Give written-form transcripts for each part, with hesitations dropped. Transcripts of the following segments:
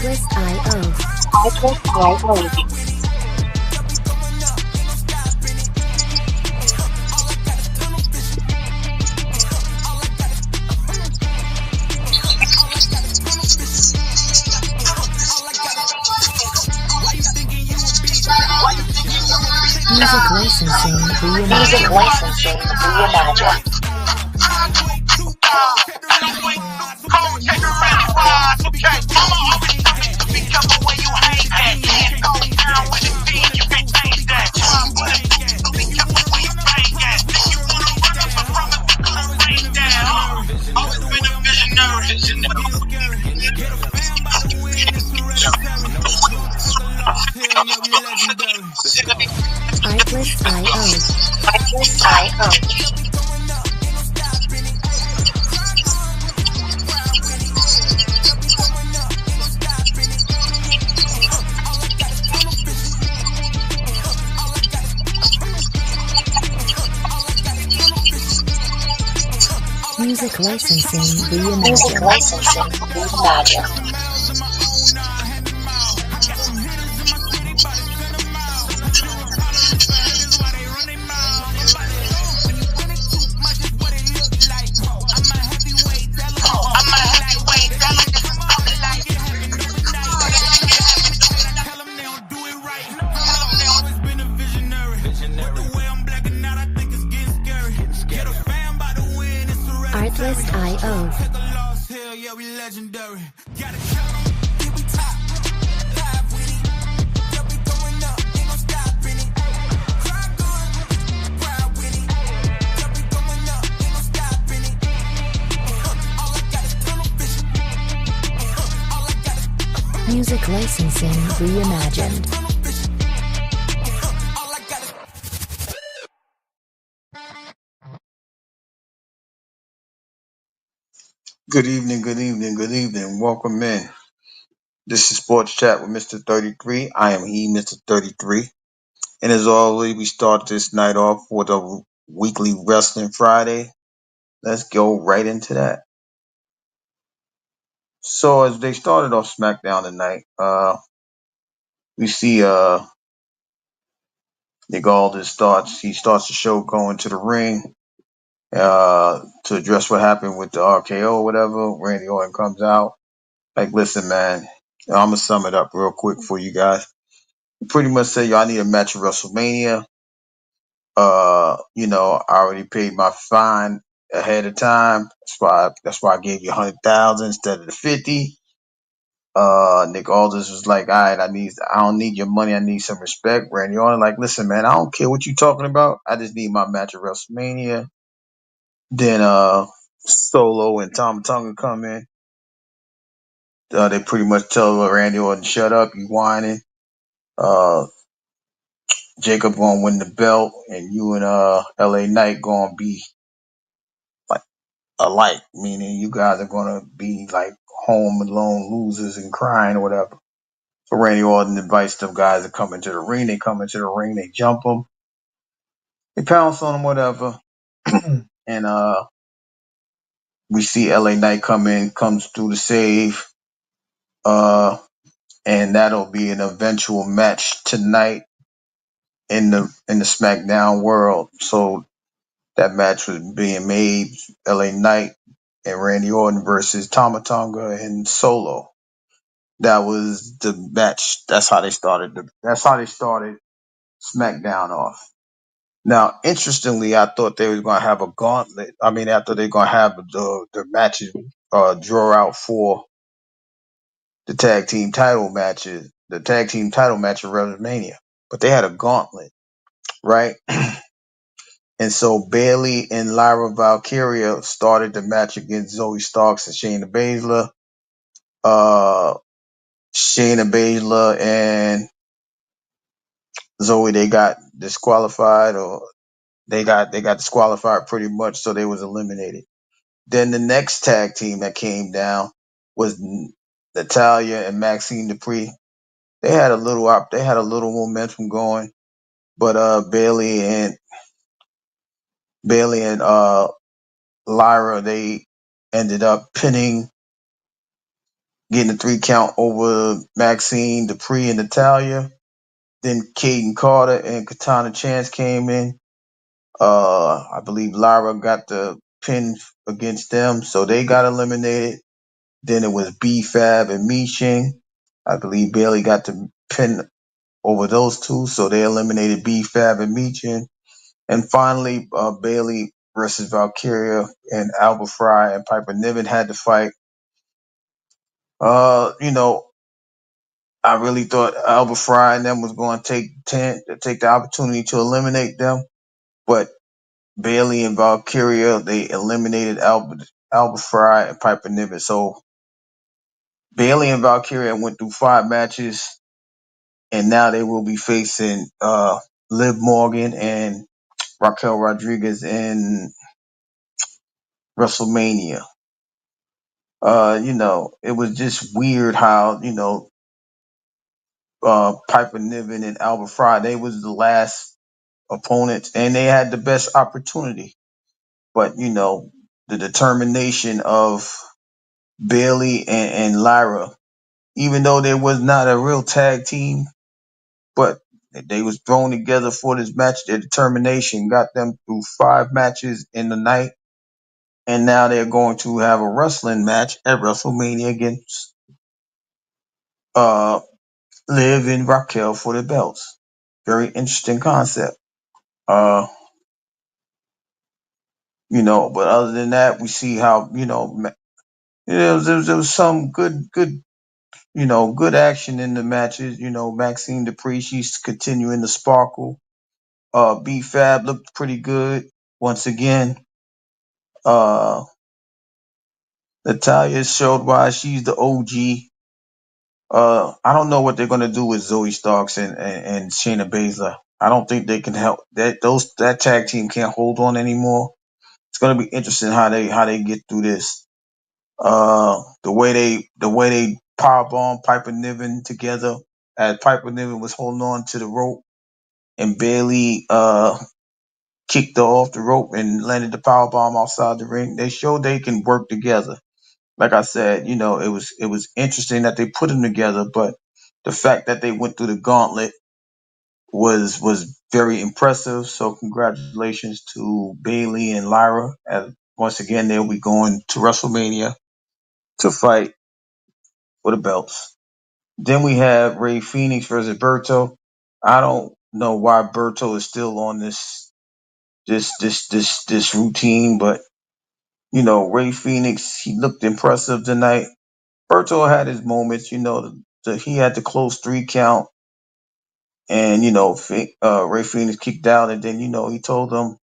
Artlist.io. Music licensing reimagined. Artlist.io. Music licensing reimagined. Artlist.io. Music licensing reimagined. Good evening, good evening, good evening. Welcome in. This is Sports Chat with Mr. 33. I am he, Mr. 33. And as always, we start this night off with a weekly Wrestling Friday. Let's go right into that. So as they started off SmackDown tonight, we see Nick Aldis starts the show going to the ring to address what happened with the RKO or whatever. Randy Orton comes out. Like, listen, man, I'm gonna sum it up real quick for you guys. Pretty much say y'all need a match at WrestleMania. I already paid my fine ahead of time. That's why I gave you 100,000 instead of the 50. Nick Aldis was like, all right, I don't need your money, I need some respect. Randy Orton like, listen, man, I don't care what you talking about. I just need my match at WrestleMania. Then Solo and Tom Tonga come in. They pretty much tell Randy Orton, shut up, you whining. Uh Jacob gonna win the belt, and you and LA Knight gonna be like alike, meaning you guys are gonna be like home alone losers and crying or whatever. So Randy Orton invites them guys to come into the ring. They come into the ring, they jump them, they pounce on them, whatever. And we see LA Knight comes through the save. And that'll be an eventual match tonight in the SmackDown world. So that match was being made, LA Knight and Randy Orton versus Tama Tonga and Solo. That was the match. That's how they started. That's how they started SmackDown off. Now, interestingly, I thought they were going to have a gauntlet. I mean, after they're going to have the matches draw out for the tag team title matches, the tag team title match at WrestleMania, but they had a gauntlet, right? And so Bayley and Lyra Valkyria started the match against Zoe Starks and Shayna Baszler. Shayna Baszler and Zoe, they got disqualified, or they got disqualified pretty much, so they was eliminated. Then the next tag team that came down was Natalia and Maxine Dupree. They had a little momentum going, but Bayley and Lyra, they ended up pinning getting a 3 count over Maxine, Dupree, and Natalia. Then Kaden Carter and Katana Chance came in. I believe Lyra got the pin against them, so they got eliminated. Then it was B Fab and Mi Ching. I believe Bailey got the pin over those two, so they eliminated B Fab and Mi Ching. And finally, Bailey versus Valkyria and Alba Fry and Piper Niven had to fight. You know, I really thought Alba Fry and them was going to take the opportunity to eliminate them, but Bailey and Valkyria, they eliminated Alba Fry and Piper Niven. So Bailey and Valkyria went through 5 matches, and now they will be facing Liv Morgan and Raquel Rodriguez in WrestleMania. It was just weird how, Piper Niven and Alba Fry, they was the last opponents and they had the best opportunity. But, the determination of Bailey and Lyra, even though there was not a real tag team, but they was thrown together for this match. Their determination got them through 5 matches in the night. And now they're going to have a wrestling match at WrestleMania against uh, Liv and Raquel for the belts. Very interesting concept. Uh, but other than that, we see how, there was some good, good action in the matches. Maxine Dupree, she's continuing to sparkle. B Fab looked pretty good once again. Natalia showed why she's the OG. I don't know what they're gonna do with Zoe Starks and Shayna Baszler. I don't think they can help that tag team can't hold on anymore. It's gonna be interesting how they get through this. The way they powerbomb Piper Niven together as Piper Niven was holding on to the rope and Bailey kicked her off the rope and landed the powerbomb outside the ring. They showed they can work together. Like I said, it was interesting that they put them together, but the fact that they went through the gauntlet was very impressive. So congratulations to Bailey and Lyra. And once again, they'll be going to WrestleMania to fight for the belts. Then we have Ray Phoenix versus Berto. I don't know why Berto is still on this routine, but Ray Phoenix, he looked impressive tonight. Berto had his moments, he had the close 3 count, and Ray Phoenix kicked out, and then he told him,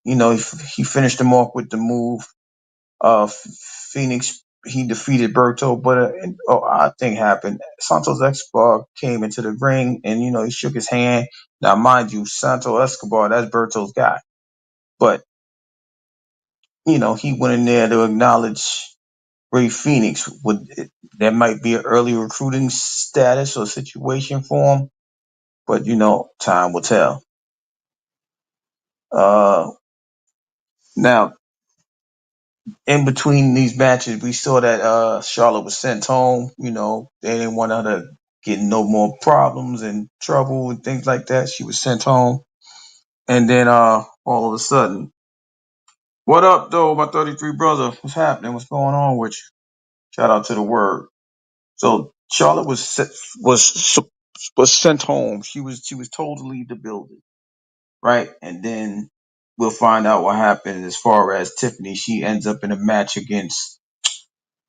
he finished him off with the move. Phoenix, he defeated Berto, but an odd thing happened. Santos Escobar came into the ring, and he shook his hand. Now, mind you, Santos Escobar, that's Berto's guy, but he went in there to acknowledge Ray Phoenix. There might be an early recruiting status or situation for him, but time will tell. Now, in between these matches, we saw that Charlotte was sent home. They didn't want her to get no more problems and trouble and things like that. She was sent home, and then all of a sudden, what up, though, my 33 brother? What's happening? What's going on with you? Shout out to the word. So Charlotte was sent home. She was told to leave the building, right? And then we'll find out what happened as far as Tiffany. She ends up in a match against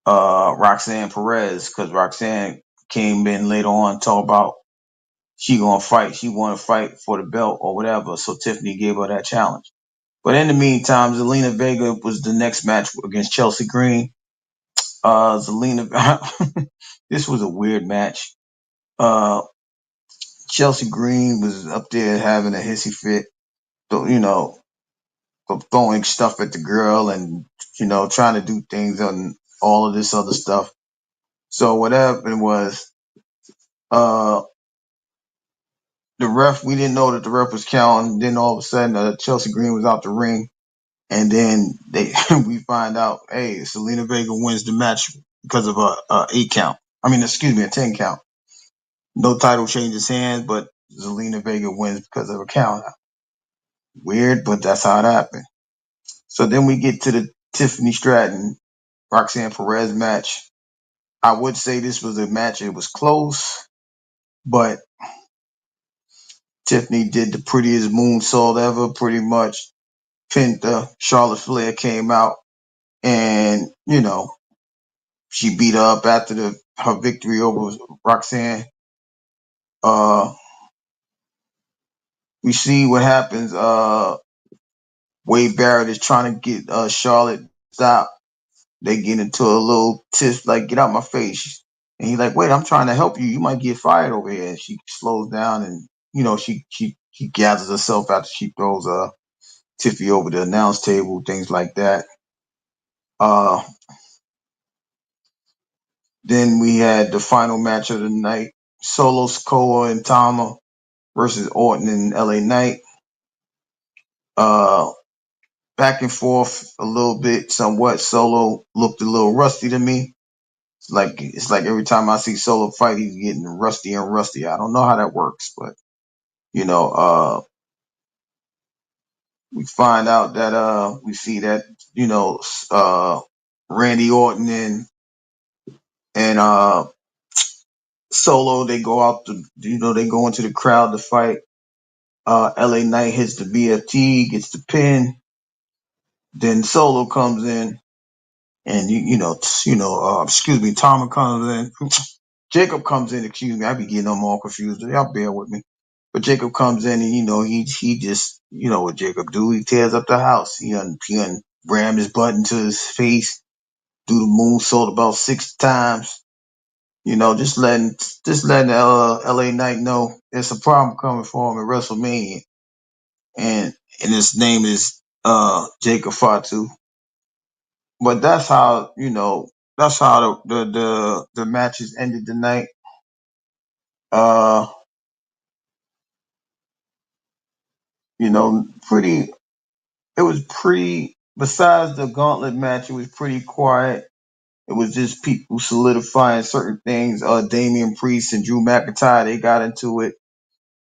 Roxanne Perez because Roxanne came in later on talk about she gonna fight. She want to fight for the belt or whatever. So Tiffany gave her that challenge. But in the meantime, Zelina Vega was the next match against Chelsea Green. Zelina, this was a weird match. Chelsea Green was up there having a hissy fit, throwing stuff at the girl and, trying to do things on all of this other stuff. So what happened was, the ref, we didn't know that the ref was counting. Then all of a sudden, Chelsea Green was out the ring. And then we find out, hey, Zelina Vega wins the match because of a 8 count. I mean, excuse me, a 10 count. No title changes hands, but Zelina Vega wins because of a count. Weird, but that's how it happened. So then we get to the Tiffany Stratton, Roxanne Perez match. I would say this was a match. It was close, but Tiffany did the prettiest moonsault ever, pretty much. Penta, Charlotte Flair came out and, she beat her up after her victory over Roxanne. We see what happens. Wade Barrett is trying to get Charlotte stopped. They get into a little tiff, like, get out my face. And he's like, wait, I'm trying to help you. You might get fired over here. And she slows down and, she gathers herself after she throws Tiffy over the announce table, things like that. Uh, then we had the final match of the night, Solo Sikoa and Tama versus Orton and LA Knight. Back and forth a little bit, somewhat. Solo looked a little rusty to me. It's like every time I see Solo fight, he's getting rusty and rusty. I don't know how that works, but you know, we find out that we see that Randy Orton and Solo, they go out to they go into the crowd to fight. LA Knight hits the BFT, gets the pin. Then Solo comes in, and excuse me, Tama comes in. Jacob comes in, excuse me, I be getting them all confused. Y'all bear with me. But Jacob comes in and, he just, what Jacob do? He tears up the house. He ram his butt into his face, do the moonsault about 6 times. Just letting LA Knight know there's a problem coming for him at WrestleMania. And his name is Jacob Fatu. But that's how the matches ended tonight. Uh pretty. It was pretty. Besides the gauntlet match, it was pretty quiet. It was just people solidifying certain things. Damian Priest and Drew McIntyre, they got into it.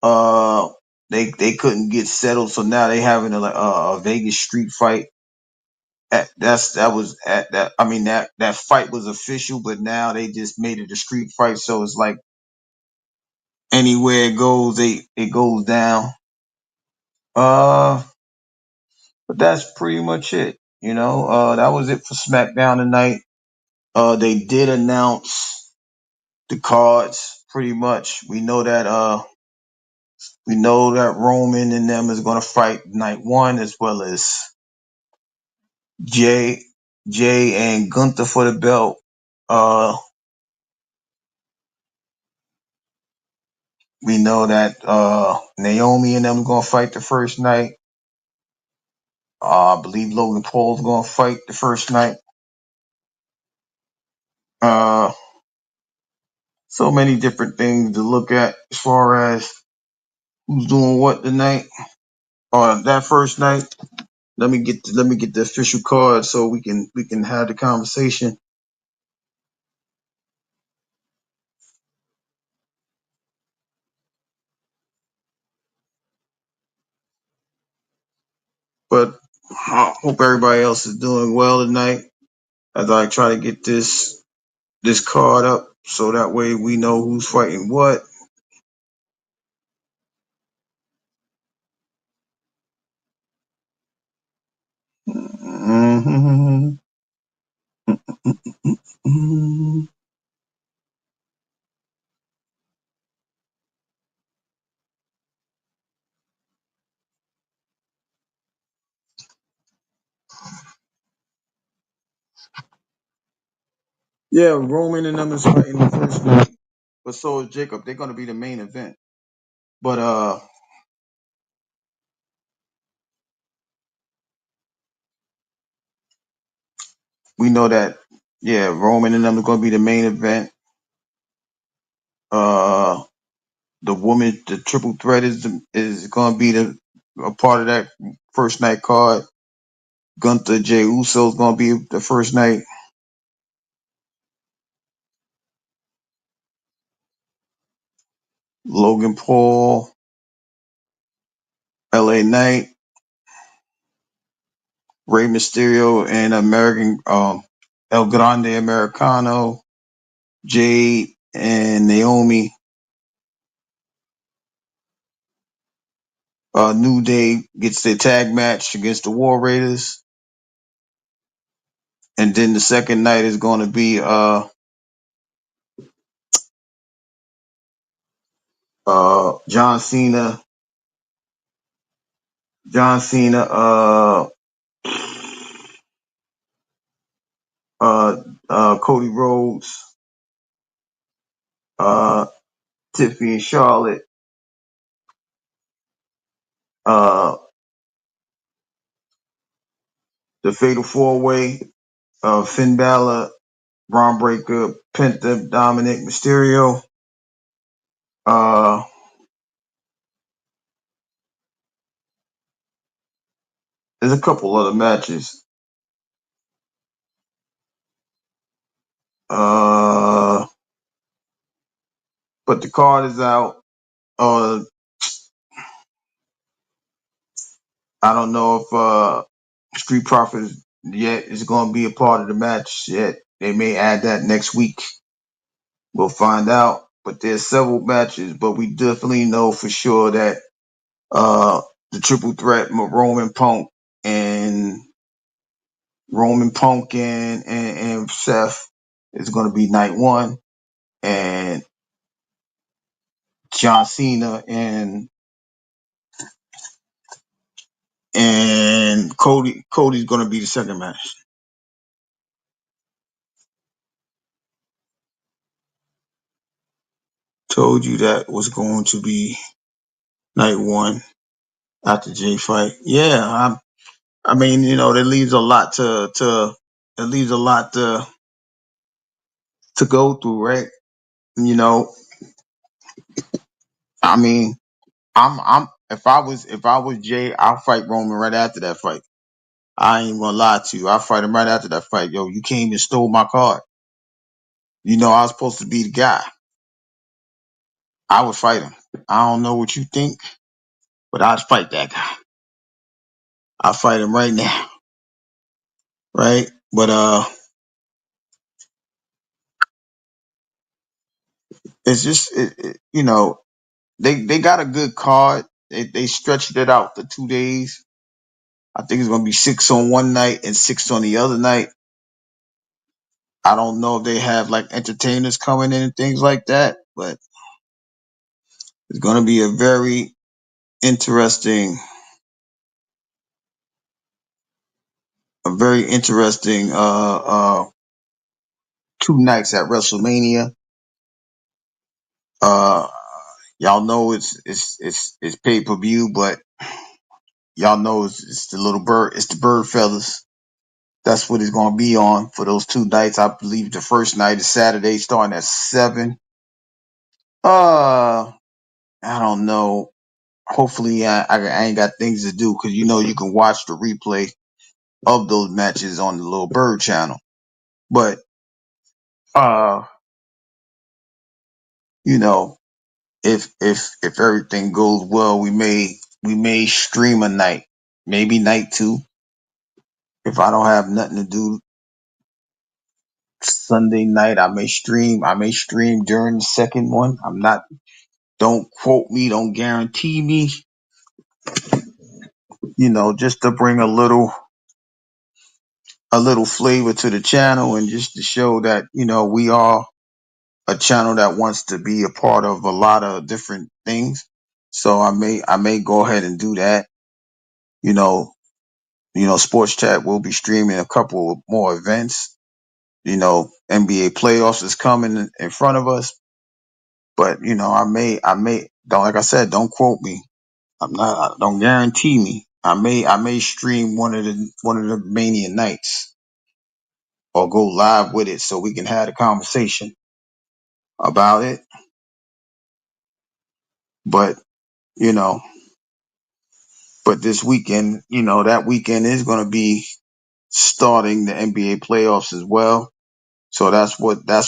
Uh, they couldn't get settled, so now they having a Vegas street fight. That was at that. I mean that fight was official, but now they just made it a street fight. So it's like anywhere it goes, it goes down. Uh, But that's pretty much it. That was it for SmackDown tonight. They did announce the cards pretty much. We know that Roman and them is gonna fight night one, as well as Jay and Gunther for the belt. We know that Naomi and them gonna fight the first night. I believe Logan Paul's gonna fight the first night. Uh, so many different things to look at as far as who's doing what tonight or that first night. Let me get the official card so we can have the conversation. But I hope everybody else is doing well tonight as I try to get this card up so that way we know who's fighting what. Mhm. Yeah, Roman and them is fighting the first night, but so is Jacob. They're gonna be the main event. But we know that, yeah, Roman and them are gonna be the main event. Uh, the triple threat is gonna be a part of that first night card. Gunther Jey Uso is gonna be the first night. Logan Paul, LA Knight, Rey Mysterio, and El Grande Americano, Jade and Naomi. New Day gets their tag match against the War Raiders. And then the second night is going to be John Cena, uh, Cody Rhodes, uh, Tiffany and Charlotte, uh, the Fatal Four Way, Finn Balor, Braun Breaker, Penta, Dominic Mysterio. There's a couple other matches. But the card is out. I don't know if Street Profits yet is going to be a part of the match yet. They may add that next week. We'll find out. But there's several matches, but we definitely know for sure that the triple threat and Roman Punk and Seth is going to be night one, and John Cena and Cody's going to be the second match. Told you that was going to be night one after Jay fight. Yeah, I mean, that leaves a lot it leaves a lot to go through, right? You know, I mean, I'm if I was Jay, I'll fight Roman right after that fight. I ain't gonna lie to you. I'll fight him right after that fight. Yo, you came and stole my card. I was supposed to be the guy. I would fight him. I don't know what you think, but I'd fight that guy. I'll fight him right now. Right? But it's just they got a good card. They stretched it out to 2 days. I think it's gonna be 6 on one night and 6 on the other night. I don't know if they have like entertainers coming in and things like that, but it's gonna be a very interesting, uh 2 nights at WrestleMania. Uh, y'all know it's pay per view, but y'all know it's the bird feathers. That's what it's gonna be on for those 2 nights. I believe the first night is Saturday, starting at 7. I don't know. Hopefully, I ain't got things to do because you can watch the replay of those matches on the Little Bird channel. But uh, you know, if everything goes well, we may stream a night, maybe night two. If I don't have nothing to do Sunday night, I may stream. I may stream during the second one. I'm not. Don't quote me. Don't guarantee me. Just to bring a little flavor to the channel and just to show that we are a channel that wants to be a part of a lot of different things. So I may go ahead and do that. You know, Sports Chat will be streaming a couple of more events. NBA playoffs is coming in front of us, but I may don't like I said, don't quote me. Don't guarantee me. I may stream one of the Mania nights or go live with it so we can have a conversation about it. But you know, but this weekend, that weekend is going to be starting the NBA playoffs as well. So that's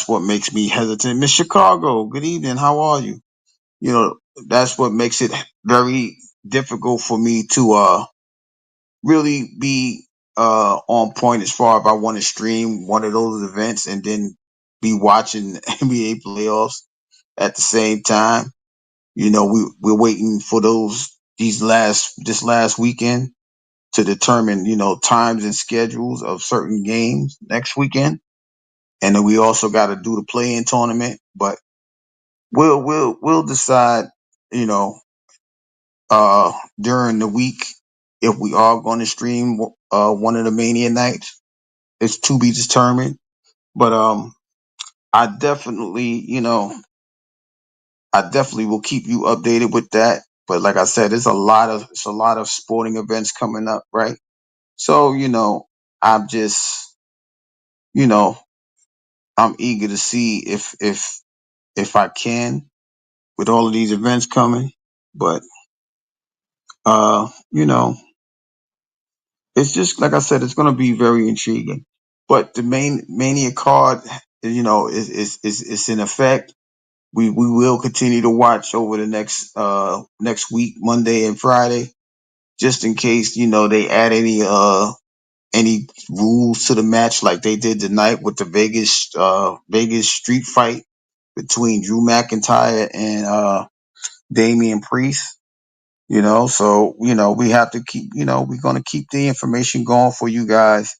what makes me hesitant. Miss Chicago, good evening. How are you? You know, that's what makes it very difficult for me to really be on point as far as I want to stream one of those events and then be watching NBA playoffs at the same time. You know, we're waiting for this last weekend to determine, you know, times and schedules of certain games next weekend. And then we also got to do the play-in tournament, but we'll decide, you know, during the week if we are going to stream one of the Mania nights. It's to be determined. But I definitely, you know, I definitely will keep you updated with that. But like I said, it's a lot of sporting events coming up, right? So, you know, I'm just, you know, I'm eager to see if I can with all of these events coming. But you know, it's just like I said, it's going to be very intriguing. But the main Mania card, you know, is in effect. We will continue to watch over the next week, Monday and Friday, just in case, you know, they add any rules to the match like they did tonight with the Vegas street fight between Drew McIntyre and Damian Priest. You know, so you know we have to keep. You know, we're gonna keep the information going for you guys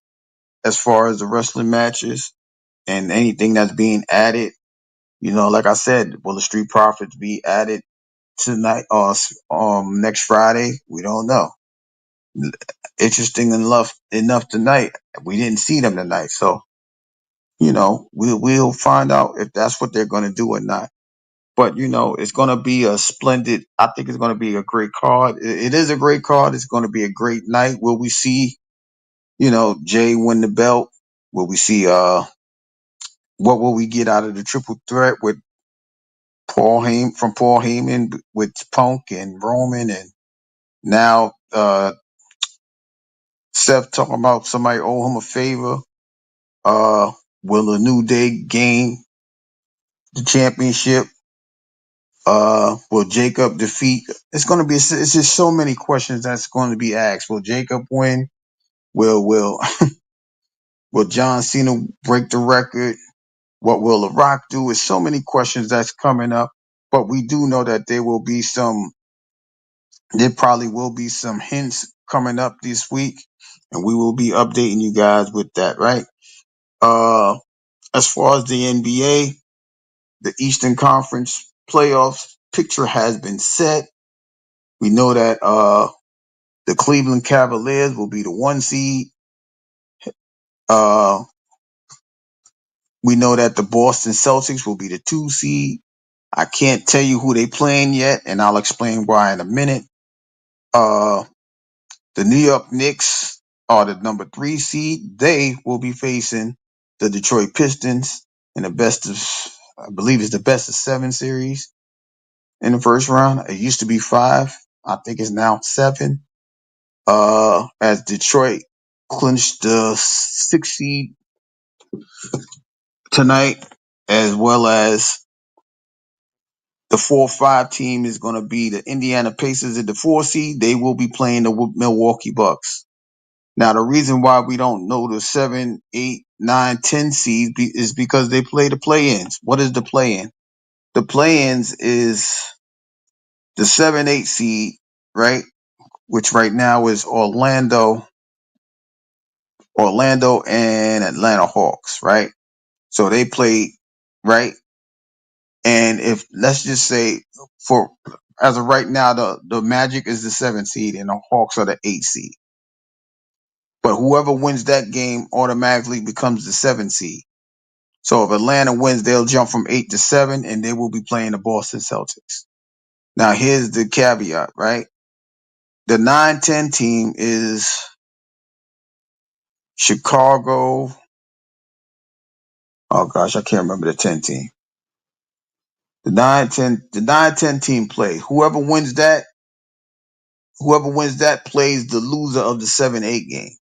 as far as the wrestling matches and anything that's being added. You know, like I said, will the Street Profits be added tonight or next Friday? We don't know. Interesting enough tonight, we didn't see them tonight, so you know we'll find out if that's what they're going to do or not. But you know, it's going to be a splendid. I think it's going to be a great card. It is a great card. It's going to be a great night. Will we see, you know, Jay win the belt? Will we see? What will we get out of the triple threat with Paul Heyman with Punk and Roman and now Seth talking about somebody owe him a favor. Uh, will the New Day gain the championship? Will Jacob defeat? It's going to be. It's just so many questions that's going to be asked. Will Jacob win? Will will John Cena break the record? What will The Rock do? It's so many questions that's coming up. But we do know that there will be some. There probably will be some hints coming up this week, and we will be updating you guys with that. Right. Uh, as far as the NBA, the Eastern Conference playoffs picture has been set. We know that the Cleveland Cavaliers will be the 1 seed. Uh, we know that the Boston Celtics will be the 2 seed. I can't tell you who they playing yet, and I'll explain why in a minute. Uh, the New York Knicks are the number 3 seed. They will be facing the Detroit Pistons in the I believe it's the best of 7 series in the first round. It used to be 5. I think it's now 7. As Detroit clinched the 6 seed tonight, as well as the 4-5 team is going to be the Indiana Pacers at the 4 seed. They will be playing the Milwaukee Bucks. Now, the reason why we don't know the 7, 8, 9, 10 seeds is because they play the play-ins. What is the play-in? The play-ins is the 7, 8 seed, right? Which right now is Orlando and Atlanta Hawks, right? So they play, right? And if let's just say for as of right now, the Magic is the 7 seed and the Hawks are the 8 seed. But whoever wins that game automatically becomes the 7 seed. So if Atlanta wins, they'll jump from 8 to 7, and they will be playing the Boston Celtics. Now here's the caveat, right? The 9-10 team is Chicago. Oh gosh, I can't remember the 10 team. The 9-10 team play. Whoever wins that plays the loser of the 7-8 game.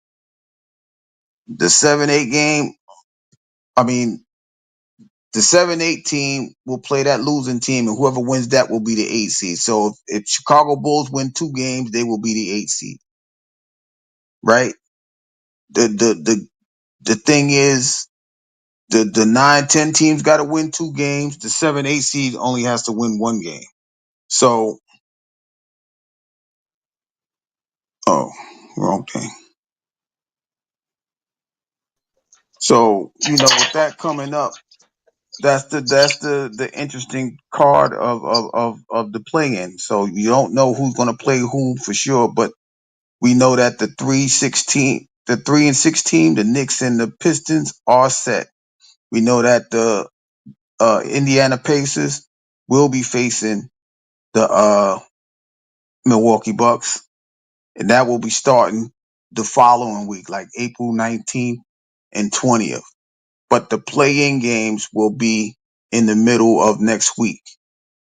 The 7-8 game, I mean, The 7-8 team will play that losing team, and whoever wins that will be the 8 seed. So if Chicago Bulls win 2 games, they will be the 8 seed, right? The thing is, the 9-10 teams got to win 2 games. The 7-8 seed only has to win 1 game. So, oh, wrong thing. So, with that coming up, that's the interesting card of the play-in. So you don't know who's going to play who for sure, but we know that the 3 and 6 team, the Knicks and the Pistons are set. We know that the Indiana Pacers will be facing the Milwaukee Bucks, and that will be starting the following week, like April 19th and 20th. But the play-in games will be in the middle of next week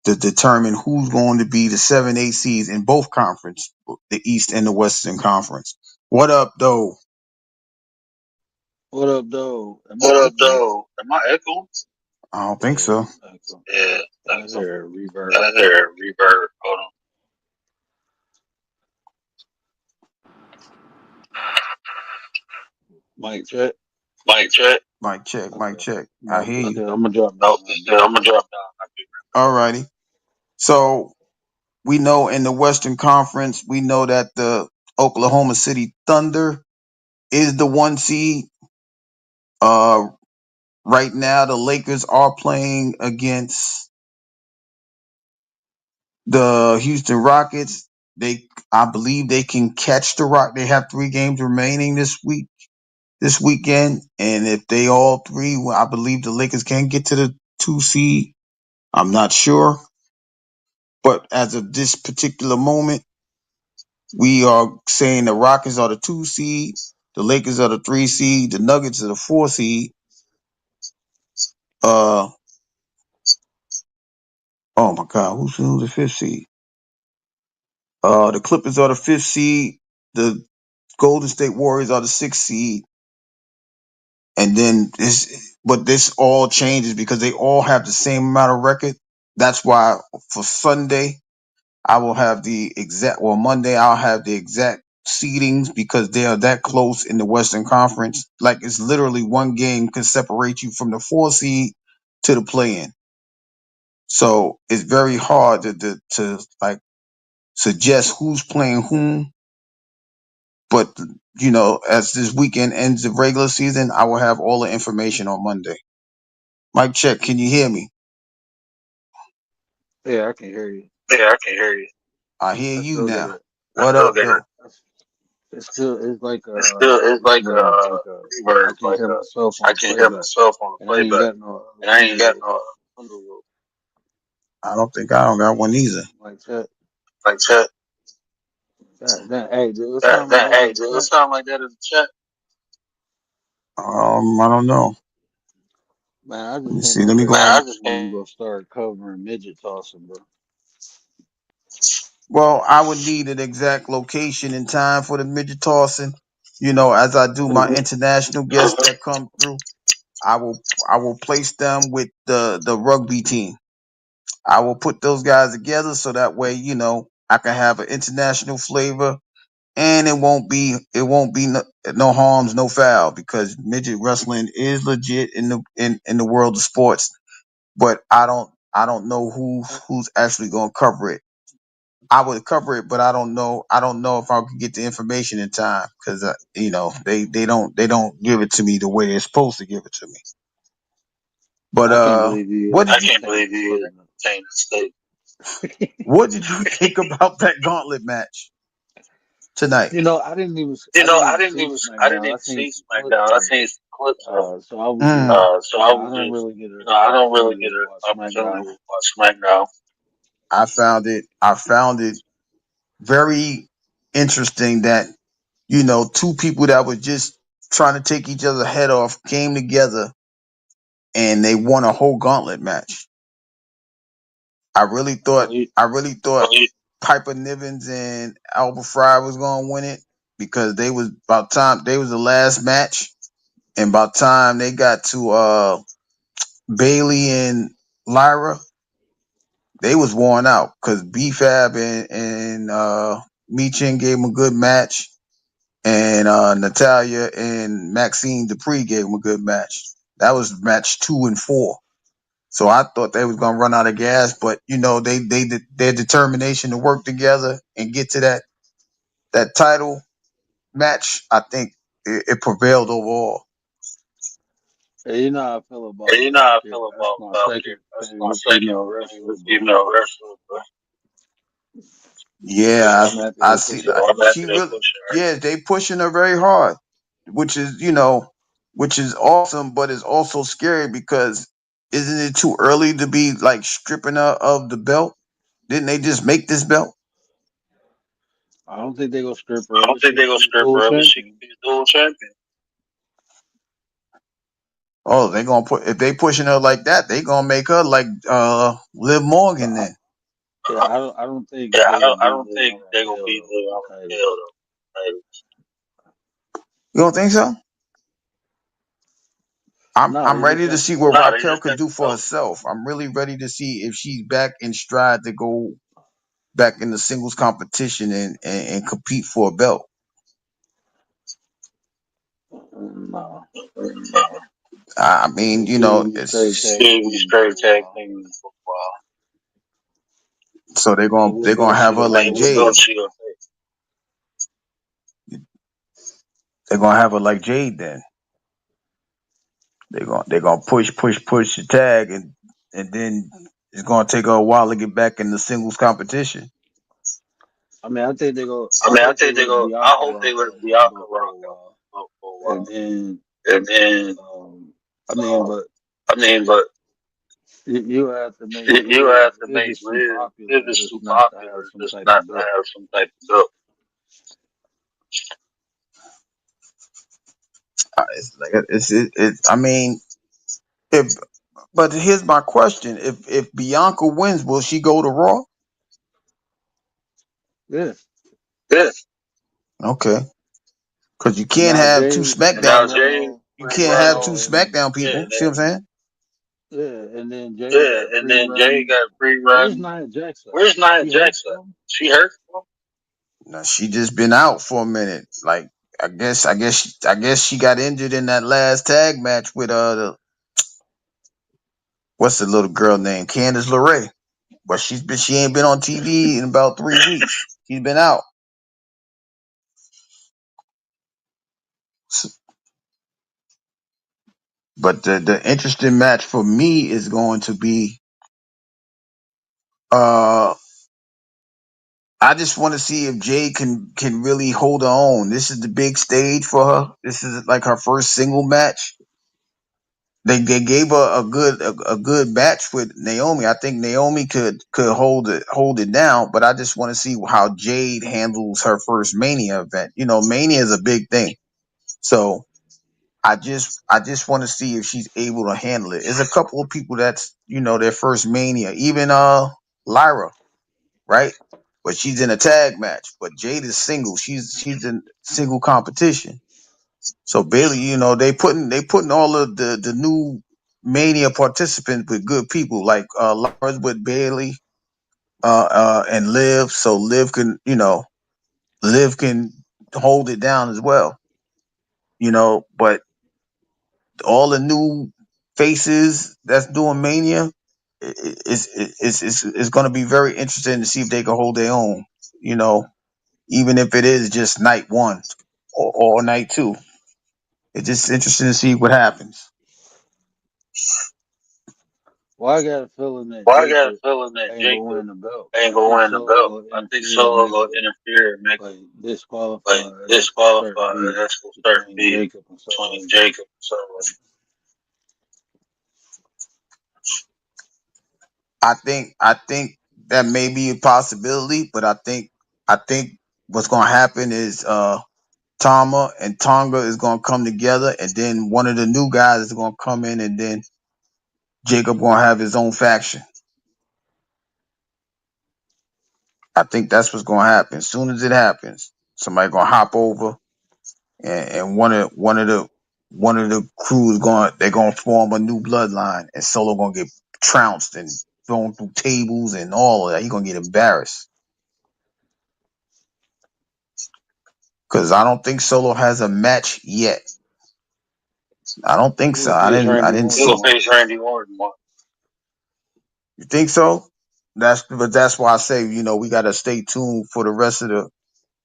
to determine who's going to be the 7-8 seeds in both conference, the East and the Western Conference. What up, though? What up, though? Am I What up, echoing? though? Am I echoing? I don't think Yeah, so. echo. Yeah, I echo. hear a reverb. I hear a reverb. Hold on. Mic check. Mic check. Mic check. Mic Okay. check. I No, hear just you. I'm gonna drop No, down. I'll just be I'm right gonna back. drop down. All righty. So we know in the Western Conference, we know that the Oklahoma City Thunder is the 1 seed. Uh, right now, the Lakers are playing against the Houston Rockets. I believe they can catch the Rock. They have 3 games remaining this weekend, and if they all three, well, I believe the Lakers can get to the 2 seed. I'm not sure, but as of this particular moment, we are saying the Rockets are the 2 seed, the Lakers are the 3 seed, the Nuggets are the 4 seed. Uh, oh my God, who's the 5th seed? The Clippers are the 5th seed. The Golden State Warriors are the 6th seed. And then this all changes because they all have the same amount of record. That's why for Sunday, I will have Monday, I'll have the exact seedings because they are that close in the Western Conference. Like it's literally 1 game can separate you from the 4 seed to the play-in. So it's very hard to like suggest who's playing whom. But as this weekend ends the regular season, I will have all the information on Monday. Mike check, can you hear me? Yeah, I can hear you. Yeah, I can hear you. I hear I you still get now. it. What up, though? It's like It's like reverb. reverb. I can hear myself I on the can hear playback, myself on the and I ain't playback, got no and I ain't got window. no window. I don't got one either. Mic check. Like chat. Hey, dude, it sound like that in Hey, the dude, it chat. sound like that in the chat. I don't know. Man, I Let just me came see. Let out me there go. asking when you gonna start covering midget tossing, bro. Well, I would need an exact location and time for the midget tossing. As I do my international guests that come through, I will I will place them with the rugby team. I will put those guys together so that way, I can have an international flavor and it won't be no harms, no foul because midget wrestling is legit in the world of sports. But I don't know who's actually going to cover it. I would cover it, but I don't know if I could get the information in time because they don't give it to me the way they're supposed to give it to me. But I can't believe you what did you entertaining the statement. entertain the state? What did you think about that gauntlet match tonight? I didn't even see I didn't SmackDown. I even seen see some SmackDown. clips I of it. seen some clips of it. So I was just, So I was I didn't just, really get an I don't really opportunity get to an watch opportunity SmackDown. to watch SmackDown. I found it very interesting that, two people that were just trying to take each other's head off came together and they won a whole gauntlet match. I really thought, Well, you, I really thought Piper Nivens and Albert Fry was going to win it because they was the last match. And by the time they got to Bailey and Lyra, they was worn out because B-Fab and Michin gave them a good match, and Natalia and Maxine Dupree gave them a good match. That was match 2 and 4. So I thought they was gonna run out of gas, but you know their determination to work together and get to that title match, I think it prevailed overall. Hey, you know how I feel And about you know how I Valkyria. feel That's about my Valkyrie. second That's my favorite second female wrestler, favorite bro. female wrestler, bro. Yeah, I'm happy I they see. pushing her. She really, yeah, they pushing her very hard, which is which is awesome, but it's also scary because isn't it too early to be like stripping her of the belt? Didn't they just make this belt? I don't think they gonna strip her I of don't it. think She they're can gonna be a strip dual her of it. She can champion. be a dual champion. Oh, they gonna put if they pushing her like that, they gonna make her like Liv But Morgan then. yeah, I don't think Yeah, they gonna I beat don't Liv think on they gonna Raquel beat though Liv for the on title. Raquel though. Like, you don't think so? No, I'm they just ready to got to see what go. Raquel could do for herself. I'm really ready to see if she's back in stride to go back in the singles competition and compete for a belt. No, I mean, she ain't be straight it's tag she be teaming for straight a tag while. team for a while. So Like, what they're gonna belt have she her gonna like take? Jade. They're gonna have her like Jade then. They're gonna push the tag and then it's gonna take her a while to get back in the singles competition. I mean, I think they go. I I mean, I hope they think they let go. I Bianca hope they rock let out for the Bianca belt for rock a out while, for a and while, then and then I mean, but I mean, but you have to make you Liv. have If to Liv make is too Liv. Liv popular is just too not to have popular some just type not of to belt. have some type of belt. It's like I mean, if but here's my question: if Bianca wins, will she go to Raw? Yeah. Yeah. Okay, because you And can't now have two Jay SmackDown. free run on You free can't run have two on SmackDown people. See what I'm saying? yeah, and then Jay Yeah, got and free then Jay run. got free Where's run. Nia Jax at? Where's Nia She hurt Jax at? from? She hurt? No, she just been out for a minute. Like I guess she got injured in that last tag match with what's the little girl named Candice LeRae. But she ain't been on TV in about 3 weeks. She's been out. But the interesting match for me is going to be uh I just want to see if Jade can really hold her own. This is the big stage for her. This is like her first single match. They gave her a good match with Naomi. I think Naomi could hold it down, but I just want to see how Jade handles her first Mania event. Mania is a big thing. So I just want to see if she's able to handle it. There's a couple of people that's their first Mania, even Lyra, right? But she's in a tag match. But Jade is single. She's in single competition. So Bailey, they putting all of the new Mania participants with good people like Lyra's with Bailey and Liv, so Liv can hold it down as well. But all the new faces that's doing Mania, it's going to be very interesting to see if they can hold their own. You know, even if it is just night one or night two, it's just interesting to see what happens. Well, I got a feeling that Well, I got a Jacob feeling that ain't gonna Jacob win the belt. ain't I gonna think win the Solo belt. gonna I think interfere and Solo make gonna a interfere and make like like disqualify. That's gonna start disqualify. beef That's gonna start between beef Jacob and Solo. between Jacob and Solo. I think that may be a possibility, but I think what's gonna happen is Tama and Tonga is gonna come together, and then one of the new guys is gonna come in, and then Jacob gonna have his own faction. I think that's what's gonna happen. As soon as it happens, somebody gonna hop over, and one of the one of the crews they're gonna form a new bloodline, and Solo gonna get trounced and thrown through tables and all of that. He gonna get embarrassed because I don't think Solo has a match yet. I don't think He so. gonna I face didn't. I Randy didn't Orton see. tomorrow. You think so? That's why I say we gotta stay tuned for the rest of the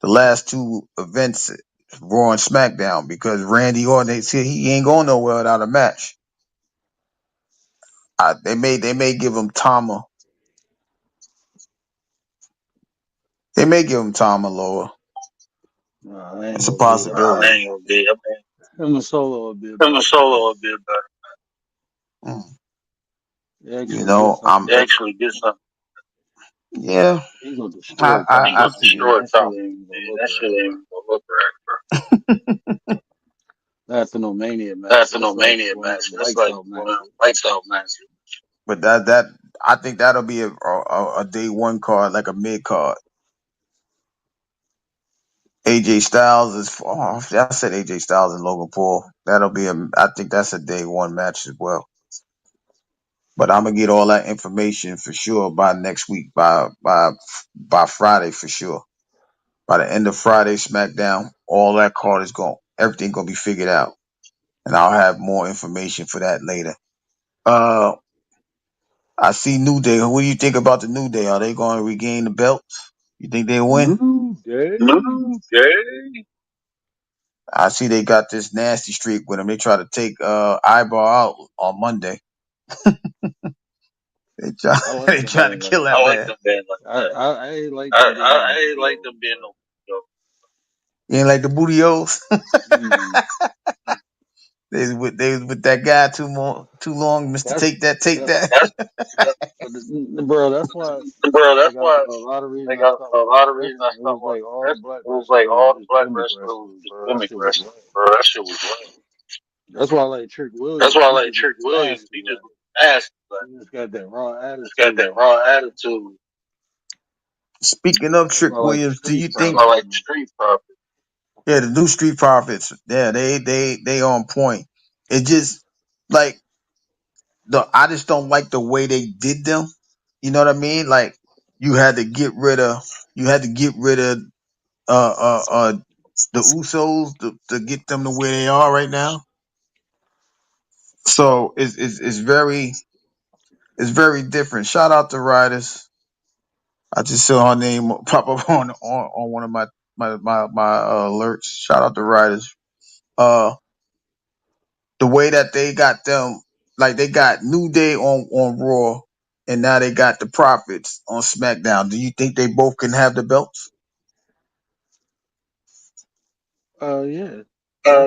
last two events, Raw and SmackDown, because Randy Orton he ain't going nowhere without a match. They may give him Tama. They may give him Tama lower. Nah, I ain't It's a gonna be. possibility. Him and Solo will be a Him and better match. Solo will be a better. Mm. They actually get I'm something good. yeah. He gonna destroy Tama. That shit ain't even gonna look right, bro. After no Mania match, that's like one of them lights out matches. But I think that'll be a day one card, like a mid card. AJ Styles I said AJ Styles and Logan Paul. I think that's a day one match as well. But I'm gonna get all that information for sure by next week, by Friday for sure. By the end of Friday SmackDown, all that card is everything gonna be figured out, and I'll have more information for that later. I see New Day. What do you think about the New Day? Are they going to regain the belts? You think they win? New Day. I see they got this nasty streak with them. They try to take Eyeball out on Monday. They try, I like they them try to being like kill that that. man. I ain't like them being no booty hole, bro. You ain't like the Booty-O's? Mm. They was with that guy too long, Mister That's Take that, That. bro. That's why, like, a lot of reason I stopped watching wrestling. It was like all the black wrestlers was just gimmick wrestlers, bro. That shit was lame. That's why I like Trick Williams. He just was nasty, like he just got that raw attitude. Like Speaking of that's why Trick I like the Williams, do Street you think? Profits, man. Yeah, the new Street Profits. Yeah, they on point. It just like I just don't like the way they did them. You know what I mean? Like you had to get rid of uh uh uh the Usos to get them to where they are right now. So it's very different. Shout out to Riders. I just saw her name pop up on one of my alerts. Shout out to Riders. Uh, the way that they got them, like they got New Day on Raw, and now they got the Profits on SmackDown. Do you think they both can have the belts?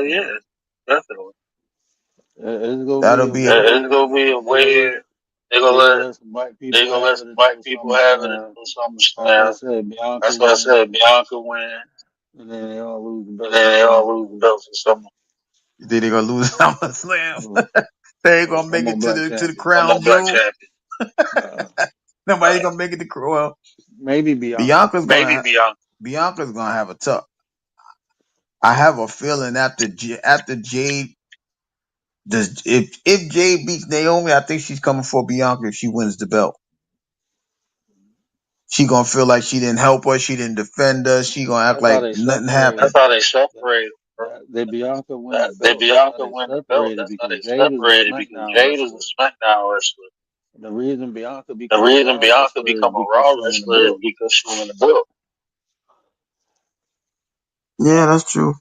Yeah, definitely. It's gonna be That'll a be a way. They gonna let some black people have it until SummerSlam. That's why I said Bianca win, and then they all lose the belts in SummerSlam. You think they're gonna lose SummerSlam? So, They ain't gonna I'm make on it black to the champion. crown jewel. Uh, Nobody gonna make it to well. maybe Bianca. Bianca's gonna have a tough. I have a feeling after Jade does if Jade beats Naomi, I think she's coming for Bianca if she wins the belt. She gonna feel like she didn't help her, she didn't defend her, she gonna act That's how like they nothing separated. happened. That Bianca win the belt. That's how they separated because Jade is a SmackDown wrestler. The reason Bianca become a Raw wrestler is because she won the belt. Yeah, that's true.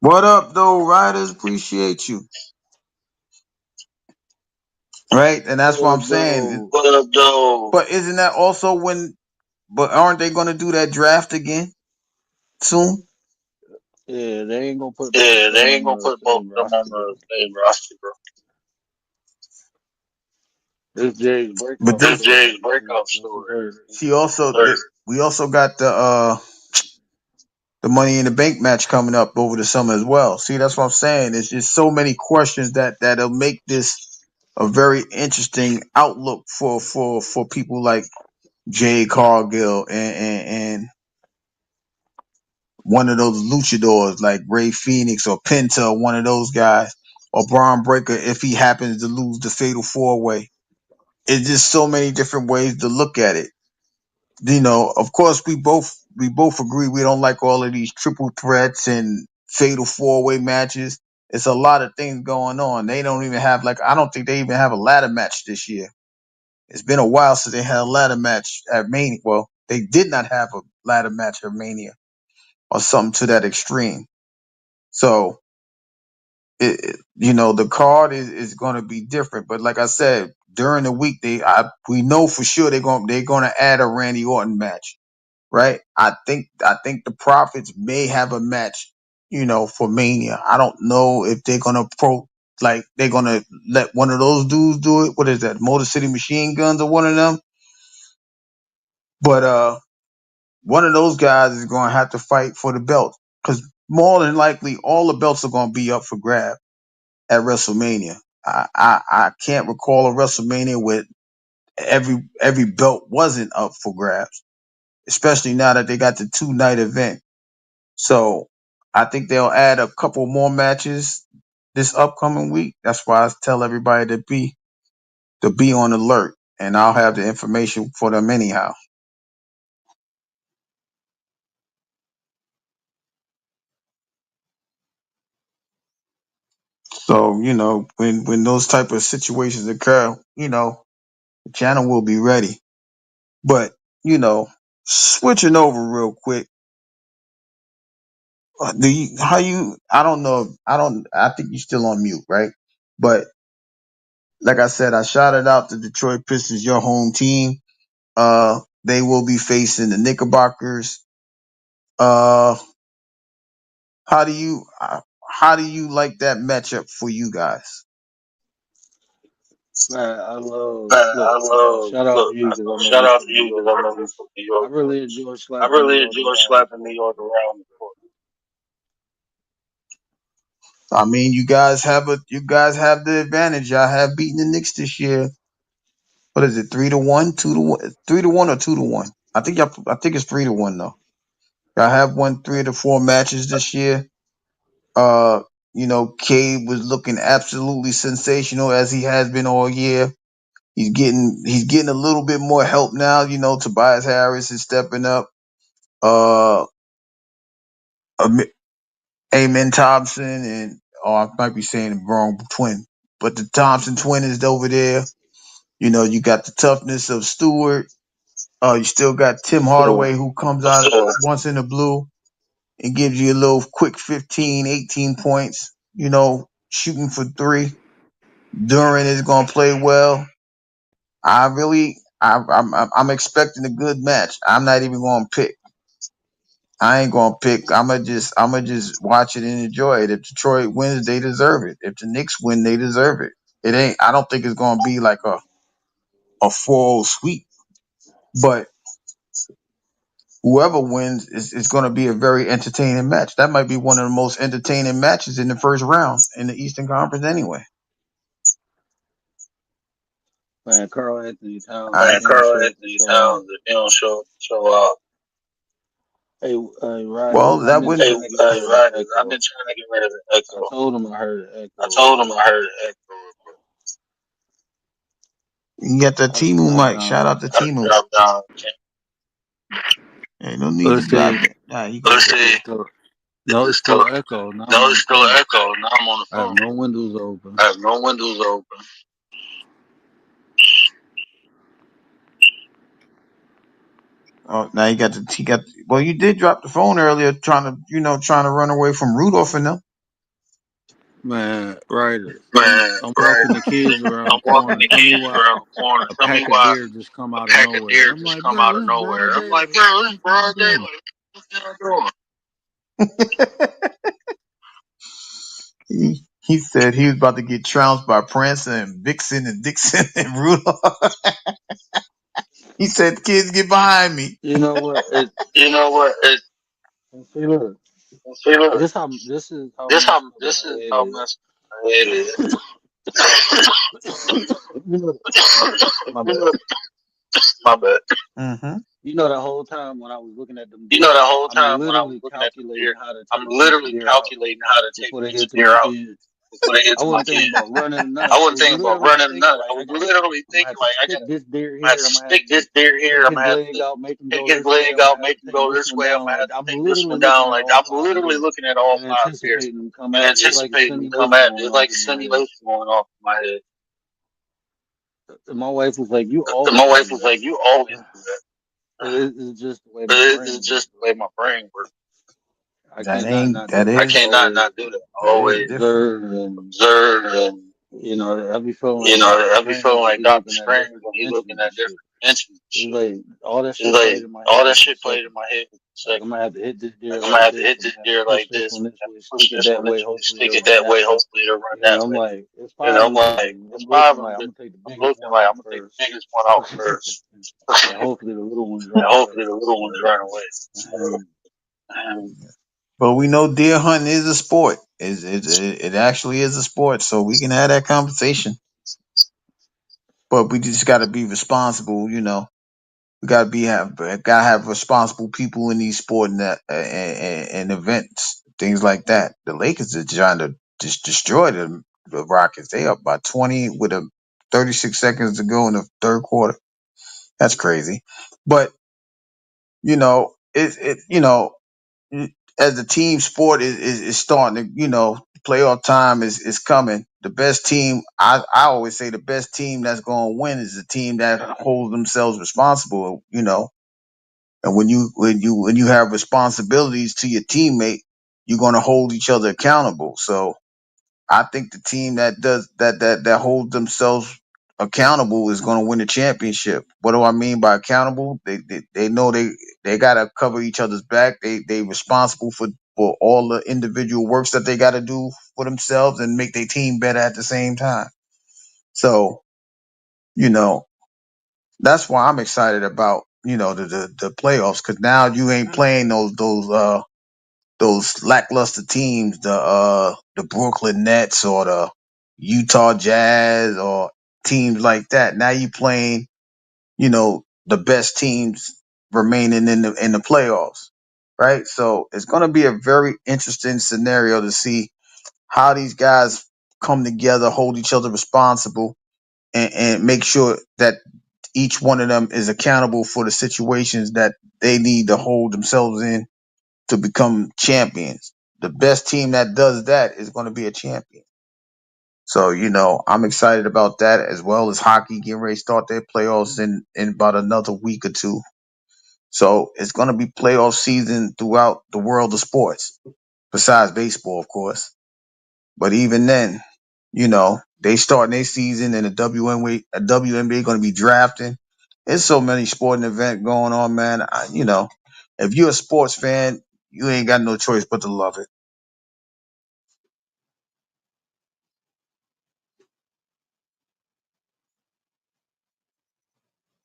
What up though, Riders? Appreciate you. Right? And What that's what I'm up, saying. though? But isn't that also but aren't they gonna do that draft again soon? Yeah, they ain't gonna put both of them on the same roster, bro. This Jay's But breakout this story. This is her. she also we also got the Money in the Bank match coming up over the summer as well. See, that's what I'm saying. It's just so many questions that'll make this a very interesting outlook for people like Jay Cargill and one of those luchadors like Ray Phoenix or Penta, or one of those guys, or Braun Breaker if he happens to lose the Fatal 4-Way. It's just so many different ways to look at it. Of course, we both agree we don't like all of these triple threats and Fatal 4-Way matches. It's a lot of things going on. They don't even have I don't think they even have a ladder match this year. It's been a while since they had a ladder match at Mania. Well, they did not have a ladder match at Mania or something to that extreme. So, the card is going to be different. But like I said, during the week, we know for sure they're going to add a Randy Orton match, right? I think the Profits may have a match, for Mania. I don't know if they're going to they're going to let one of those dudes do it. What is that? Motor City Machine Guns or one of them? But one of those guys is going to have to fight for the belt because more than likely all the belts are going to be up for grab at WrestleMania. I can't recall a WrestleMania where every belt wasn't up for grabs, especially now that they got the 2-night event. So I think they'll add a couple more matches this upcoming week. That's why I tell everybody to be on alert, and I'll have the information for them anyhow. So, when those type of situations occur, the channel will be ready. But, switching over real quick, I don't know, I think you're still on mute, right? But like I said, I shouted out the Detroit Pistons, your home team. They will be facing the Knickerbockers. Uh, how do you like that matchup for you guys? Man, I love shout out to you because I know you're from New York. I really enjoy slapping New York around the court. I mean, you guys have the advantage. I have beaten the Knicks this year. What is it? 3-1, 2-1, 3-1, or 2-1? I think it's 3-1 though. I have won 3 of the 4 matches this year. Cade was looking absolutely sensational as he has been all year. He's getting a little bit more help now. Tobias Harris is stepping up. Amen Thompson and I might be saying the wrong twin, but the Thompson twin is over there. You got the toughness of Stewart. You still got Tim Hardaway who comes out once in the blue and gives you a little quick 15, 18 points. Shooting for 3. Duran is going to play well. I'm expecting a good match. I'm not even going to pick. I ain't gonna pick. I'ma just watch it and enjoy it. If Detroit wins, they deserve it. If the Knicks win, they deserve it. It ain't. I don't think it's gonna be like a 4-0 sweep, but whoever wins is going to be a very entertaining match. That might be one of the most entertaining matches in the first round in the Eastern Conference, anyway. Man, Carl Anthony Towns, if he don't show up to show out. Hey, Well, Riders, I've that been wouldn't. trying to get rid of the echo. I told him I heard an echo. You got the I should Timu drop mic. down. Shout out to Timu. Hey, no need Let's to drop see. it. Nah, you can No, it's still an echo. Now I'm on the phone. I have no windows open. Oh, now you got. Well, you did drop the phone earlier, trying to run away from Rudolph and them. Man, Riders, I'm walking the kids around the corner. Tell me why a pack of deer just come out of nowhere. I'm like, bro, it's broad daylight. What y'all doing? He said he was about to get trounced by Prancer and Vixen and Dixon and Rudolph. He said, "Kids, get behind me." You know what? See, look. This is how messed up my head is. You know, my bad. Mm-hmm. the whole time when I was looking at them You know, deer, the whole I'm time when I was literally looking at them deer, calculating how to I'm take each literally deer out calculating how to take before they each get to deer my out kids. before they get I to my wasn't thinking kids. about running I none. I wasn't was thinking about literally running thinking none. I like was literally I'm gonna thinking have to like stick this deer I have here. to I'm gonna have stick to this deer take here. I'm his gonna have leg to out, make him take go his this way. leg I'm gonna out, have to make him take go this this one way. I'm down. gonna Like have to I'm take this literally one looking down. at Like all I'm five literally deer looking at all and five deers anticipating them come and at me. It's like a anticipating them come simulation at me. going It's off like a in my head. simulation going off in my head. And my wife was like, "You And always my wife do was like, that." "You always do that." But it's just the way But my it's brain works. just the way my brain works. I That can't not ain't not that do that. I I can't not always do that. I always observe and observe and I be feeling like Doctor I be feeling Strange when like he Doctor looking at Strange different when he looking dimensions and at shit. different dimensions and It's shit. like all that It's shit played like in my all head that in a shit played in second. my head in a Like second. I'm gonna have to hit this Like deer I'm gonna like have to this. hit I'm this gonna have to deer push like this this. one this I'm way, gonna push stick it this that one way. this way, Hopefully stick it'll it run that that way. way. Hopefully it'll run that I'm way. like, it's five I'm of them like, deer. it's I'm five looking of them. like I'm Just, gonna take the I'm biggest looking one like out I'm gonna take the first, biggest one out first. and hopefully the little ones And run away. hopefully the little ones run away. And But we know deer hunting is a sport. It actually is a sport, so we can have that conversation. But we just got to be responsible. We gotta have responsible people in these sporting and events, things like that. The Lakers are trying to just destroy the Rockets. They up by 20 with 36 seconds to go in the third quarter. That's crazy. But as a team sport is starting to, playoff time is coming. The best team, I always say the best team that's going to win is the team that holds themselves responsible, and when you have responsibilities to your teammate, you're going to hold each other accountable. So I think the team that does that holds themselves accountable is going to win the championship. What do I mean by accountable? They know they got to cover each other's back. They responsible for all the individual works that they got to do for themselves and make their team better at the same time. So you know that's why I'm excited about the playoffs, because now you ain't playing those lackluster teams, the Brooklyn Nets or the Utah Jazz or teams like that. Now you playing, the best teams remaining in the playoffs, right? So it's going to be a very interesting scenario to see how these guys come together, hold each other responsible, and make sure that each one of them is accountable for the situations that they need to hold themselves in to become champions. The best team that does that is going to be a champion. So, I'm excited about that, as well as hockey getting ready to start their playoffs in about another week or two. So it's going to be playoff season throughout the world of sports, besides baseball, of course. But even then, they starting their season, and the WNBA going to be drafting. There's so many sporting events going on, man. If you're a sports fan, you ain't got no choice but to love it.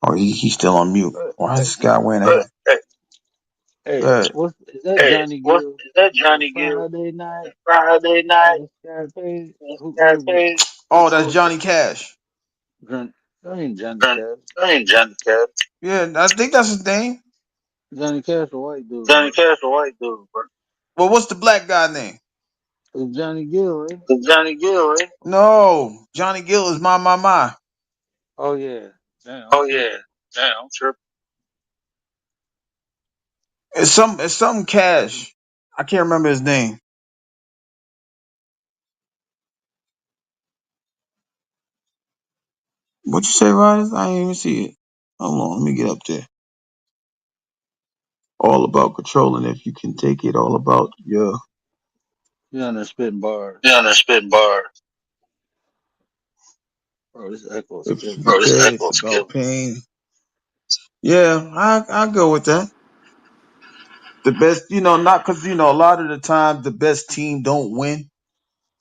Oh, he's still on mute. Why is hey, this guy wearing a hat? hey, Good. what is that? Hey, Johnny what Gill? is that, The Johnny Gill? Friday night Friday night, Scarface. Who is it? Cafe. Oh, that's Johnny Cash. That ain't Johnny That Cash. ain't Johnny Cash. Yeah, I think that's his name. Johnny Cash, a white dude, Johnny bro. Cash, a white dude, bro. Well, what's the black guy name? It's Johnny Gill, ain't it? It's Johnny Gill, right? No, Johnny Gill is my. Oh yeah. Damn, I'm Oh yeah, tripping. damn, I'm tripping. It's something Cash. I can't remember his name. What you say, Riders? I didn't even see it. Hold on, let me get up there. All about controlling if you can take it. All about your. You on there spitting bars. Yeah, on the spit bar. Bro, this echo's If you killing Bro, me. this echo about pain. Yeah, I go with that. The best, not because a lot of the time the best team don't win.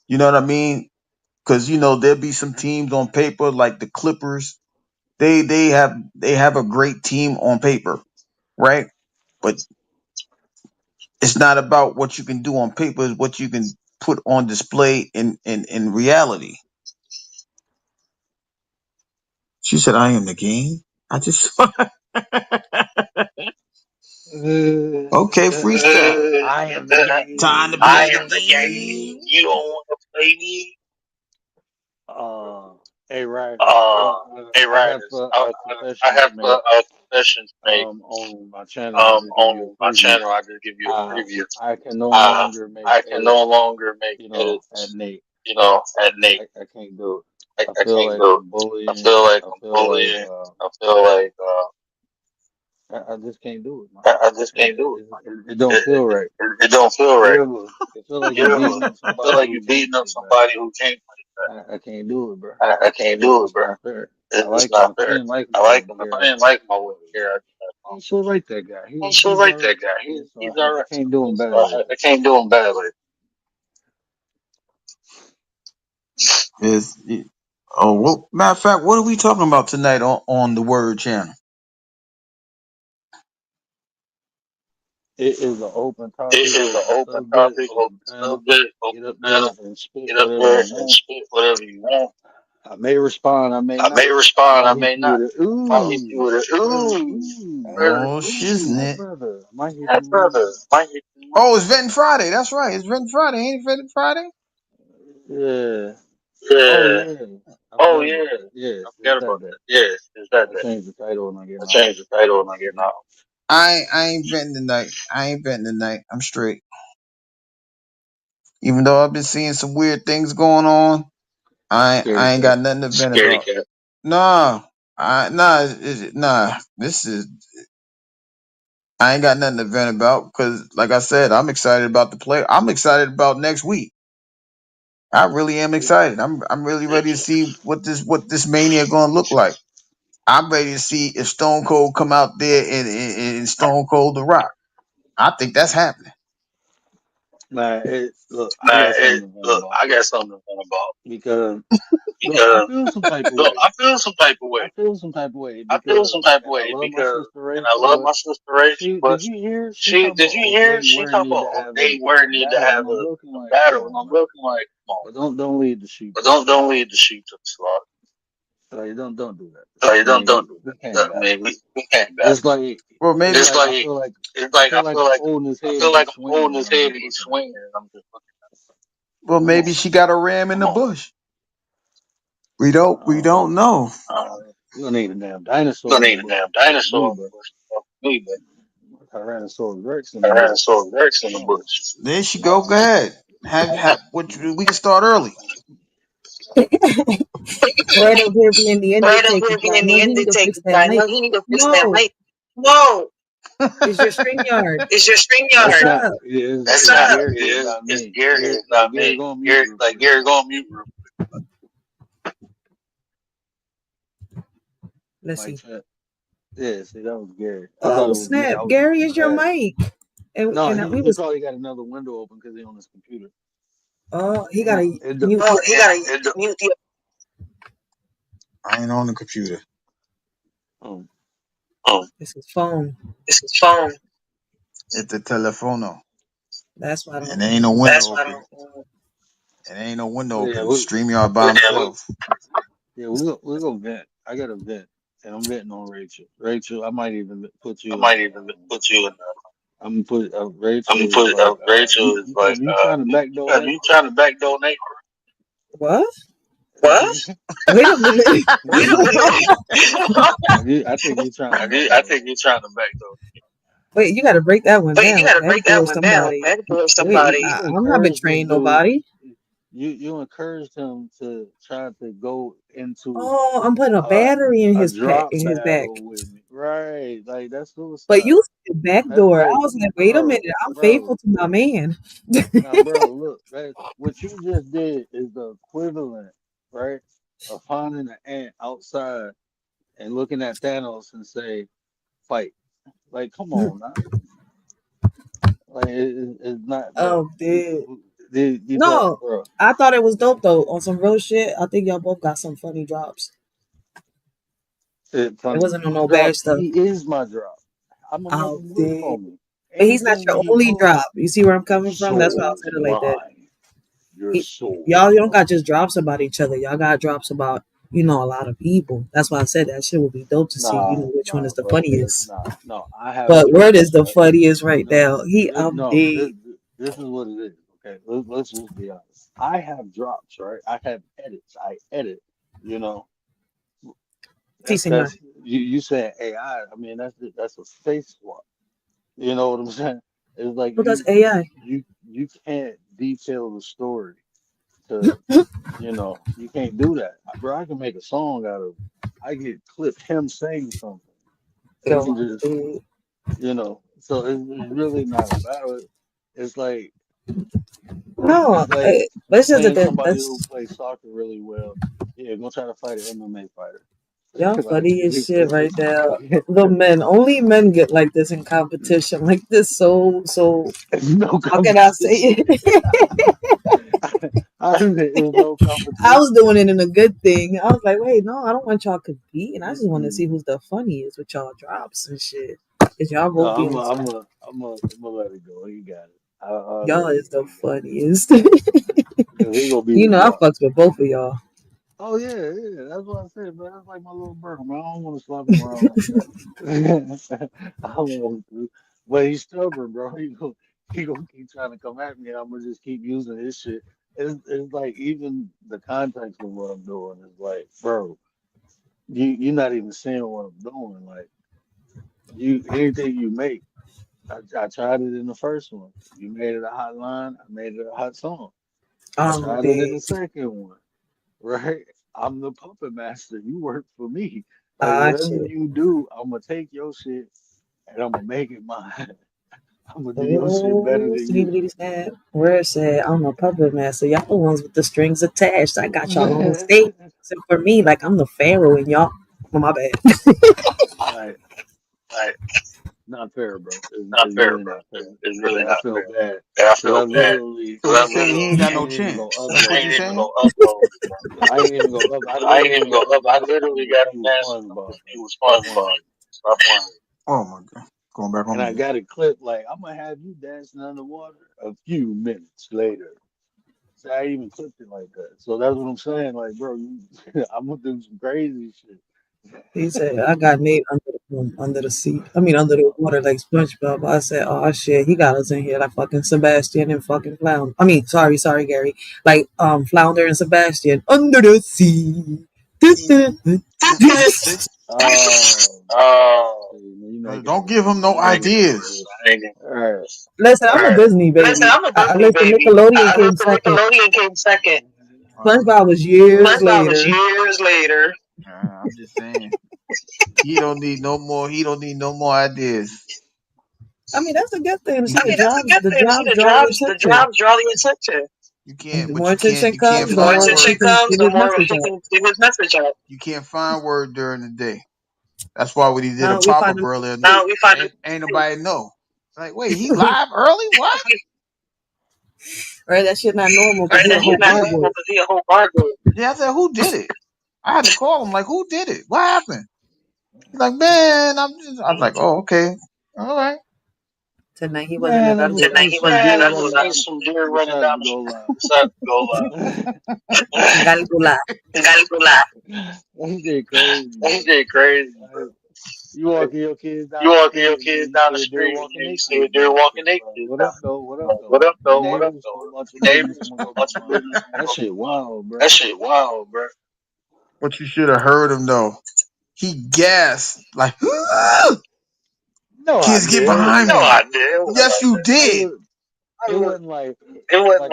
You know what I mean? Because there'll be some teams on paper like the Clippers. They have a great team on paper, right? But it's not about what you can do on paper; it's what you can put on display in reality. She said, "I am the game." I just Okay, freestyle. I am the Time to game. play You the don't want to play game. me. You don't want to play me. Hey, Riders. Hey, I have writers, a I confession to have make. a confession to make. On my channel, I'll just give you On a my preview. channel, I just give you a preview. I can no longer make I can no edits, longer make at edits, Nate. at Nate. I can't do it. I feel can't like do it. I'm I bullying. feel like I I'm feel like bullying. I feel like I just can't do it, man. I just can't do it. It don't feel right. It don't feel right. It feel like you're beating up I feel somebody like who you're can't beating up fight back. somebody who can't fight I can't do it, bro. back. I can't do it, It's bro. not fair. I It's like him. not If I fair. didn't like him, I I like wouldn't him. If care. I didn't like him, I wouldn't care. I still like that guy. I still like that guy. He's So I alright. can't do him bad. I can't do him badly. Well, matter of fact, what are we talking about tonight on the Word channel? It is an open topic. It is an open Subject, topic, open open panel. subject, Get up open there panel. and spit Get up whatever there you and want. spit whatever you want. I may respond. I may I not. may respond. I Might may hit you not. with a Might hit you with a Oh, my shiznit. brother. I might hit That you. brother. Might hit you. Oh, it's Venting Friday. That's right. It's Venting Friday. Ain't it Venting Friday? Yeah. Yeah. Oh yeah. Yeah. I forgot about that. Yes, it's I that. change the title when I get I out. changed the title when I get out. I ain't venting tonight. I'm straight. Even though I've been seeing some weird things going on, I ain't got nothing to vent Scaredy about. cat. Nah. I ain't got nothing to vent about because, like I said, I'm excited about the play. I'm excited about next week. I really am excited. I'm really ready to see what this Mania gonna look like. I'm ready to see if Stone Cold come out there and Stone Cold the Rock. I think that's happening. Look, I got something to vent about. I got something to vent about. Because I feel some type of way. I feel some type of way. Because I love my sister Rachel, but did you hear? She talk about they were need to have and I'm a looking like, battle, and I'm looking like, come on. but don't lead the sheep. But don't lead the sheep to the slaughter. Like, don't do that. Like, don't do We can't that. battle. I mean, we can't battle. It's like Well, maybe It's like I feel like I'm holding his head. holding his head and he's swinging, and I'm just looking at him. well maybe she got a ram in the bush. We don't know. You don't need a damn dinosaur. You don't need a damn dinosaur. Me, but Tyrannosaurus Rex in the bush. Tyrannosaurus Rex in the bush. There she go. Go ahead. We can start early. Right up here being the Undertaker. I know he need to fix that mic. No, it's your StreamYard. What's up? It's Gary. It's Gary. It's not me. Gary, go on mute. Let's see. Yeah, see, that was Gary. Oh, snap. Gary is your mic. He probably got another window open because he's on his computer. Oh, he got to mute. I ain't on the computer. Oh. It's his phone. It's the telefono. That's why I don't. And there ain't no window open. And there ain't no window open. StreamYard by himself. Yeah, we're gonna vent. I got to vent. And I'm venting on Rachel. Rachel, I might even put you. in there. I'm gonna put Rachel. Rachel is like, you trying to backdoor Nate? You trying to backdoor Nate? What? What? Wait a minute. I think you're trying. I think you're trying to backdoor. Wait, you got to break that one down. Backdoor somebody. Wait, I'm not betraying nobody. You encouraged him to try to go into. Oh, I'm putting a battery in his back. With me. Right, like that's suicide. But you said backdoor. I was like, wait a minute. I'm faithful to my man. Now, bro, look, what you just did is the equivalent, right, of finding an ant outside and looking at Thanos and say, "Fight!" Like, come on, now. Like, it's not. Oh, dude. No, I thought it was dope though. On some real shit, I think y'all both got some funny drops. It wasn't on no bad stuff. He is my drop. I'm a dude. But he's not your only drop. You see where I'm coming from? That's why I said it like that. Y'all don't got just drops about each other. Y'all got drops about a lot of people. That's why I said that shit would be dope to see, which one is the bro. funniest. No. I have But Word drops. is the funniest right No, now. He update. this is what it is. Okay, let's just be honest. I have drops, right? I have edits. I edit. You know, Teaching that's you saying AI. I mean, that's a face swap. You know what I'm saying? It's like Well, that's AI. you can't detail the story to you can't do that, bro. I can make a song out of it. I get clip him saying something. He can Yo, just So it's really not about it. It's like no, it's like that's just saying that. somebody who That's plays soccer really well. Yeah, go try to fight an MMA fighter. y'all Like funny as shit right now. The men, only men get like this in competition. Like this, so. there's no How can I say competition. it? There's no I was competition. doing it in a good thing. I was like, wait, no, I don't want y'all competing. I just want to see who's the funniest with y'all drops and shit. Cause y'all No, both be on some. I'm gonna let it go. He got it. I Y'all let it is go. the He got funniest. it. 'Cause he gonna be the I drop. fucks with both of y'all. Oh yeah. That's what I said, man. That's like my little brother, man. I don't want to slap him around like that. I don't want to. But he's stubborn, bro. He gonna keep trying to come at me, and I'm gonna just keep using his shit. It's like even the context of what I'm doing is like, bro, you're not even seeing what I'm doing. Like anything you make. I tried it in the first one. You made it a hot line. I made it a hot song. I tried it in Big. the second one, right? I'm the puppet master. You work for me. Like Ah, whatever shit. you do, I'm gonna take your shit and I'm gonna make it mine. I'm gonna do your shit better Oh, than you. Stevie said, where it said, I'm a puppet master. Y'all the ones with the strings attached. I got y'all on stage. Except for me, like I'm the pharaoh and y'all. Oh, my bad. Like, not fair, bro. It's really not fair. And I feel bad because So you saying he ain't got I no ain't even chance? go That's what upload you it, saying? bro. I ain't even go up. I literally got him dancing to a few with SpongeBob. Like, stop playing. Oh my god, going back And on I mute. got a clip like I'm gonna have you dancing underwater a few minutes later. So I even clipped it like that. So that's what I'm saying. Like, bro, I'm gonna do some crazy shit. He said, I got Nate under the seat. I mean, under the water like SpongeBob. I said, oh, shit. He got us in here like fucking Sebastian and fucking Flounder. I mean, sorry, Gary. Like, Flounder and Sebastian under the sea. Oh, see, you making Don't it give him worse. no ideas. All right. Listen, I'm a Disney baby. Listen, Nickelodeon came second. SpongeBob was years later. I'm just saying. He don't need no more. He don't need no more ideas. I mean, that's a good thing. You See, can, the jobs draw the attention. you And can't, the but more you can't. attention You can't comes, the find more word. he can give his message out. You can't find word during the day. That's why when he did a Now we pop find up him. earlier, ain't nobody know. Like, wait, he live early? What? Right, that shit not normal because he a whole gargoyle. Yeah, I said, who did it? I had to call him. Like, who did it? What happened? He's like, man, I was like, oh, okay, all right. Tonight he wasn't Man, available. it was some deer running down the street. He decided to go live. Gotta go live. That shit crazy. Like, you walking your kids down the street and then you see a deer walking their kids down the street. Like, what up, though? What up, though? They neighbors, whole bunch of business. I'm gonna go get mine. That shit wild, bro. But you should have heard him though. He gasped like, No, I kids, get did. behind me. Yes, you I did. was. It wasn't like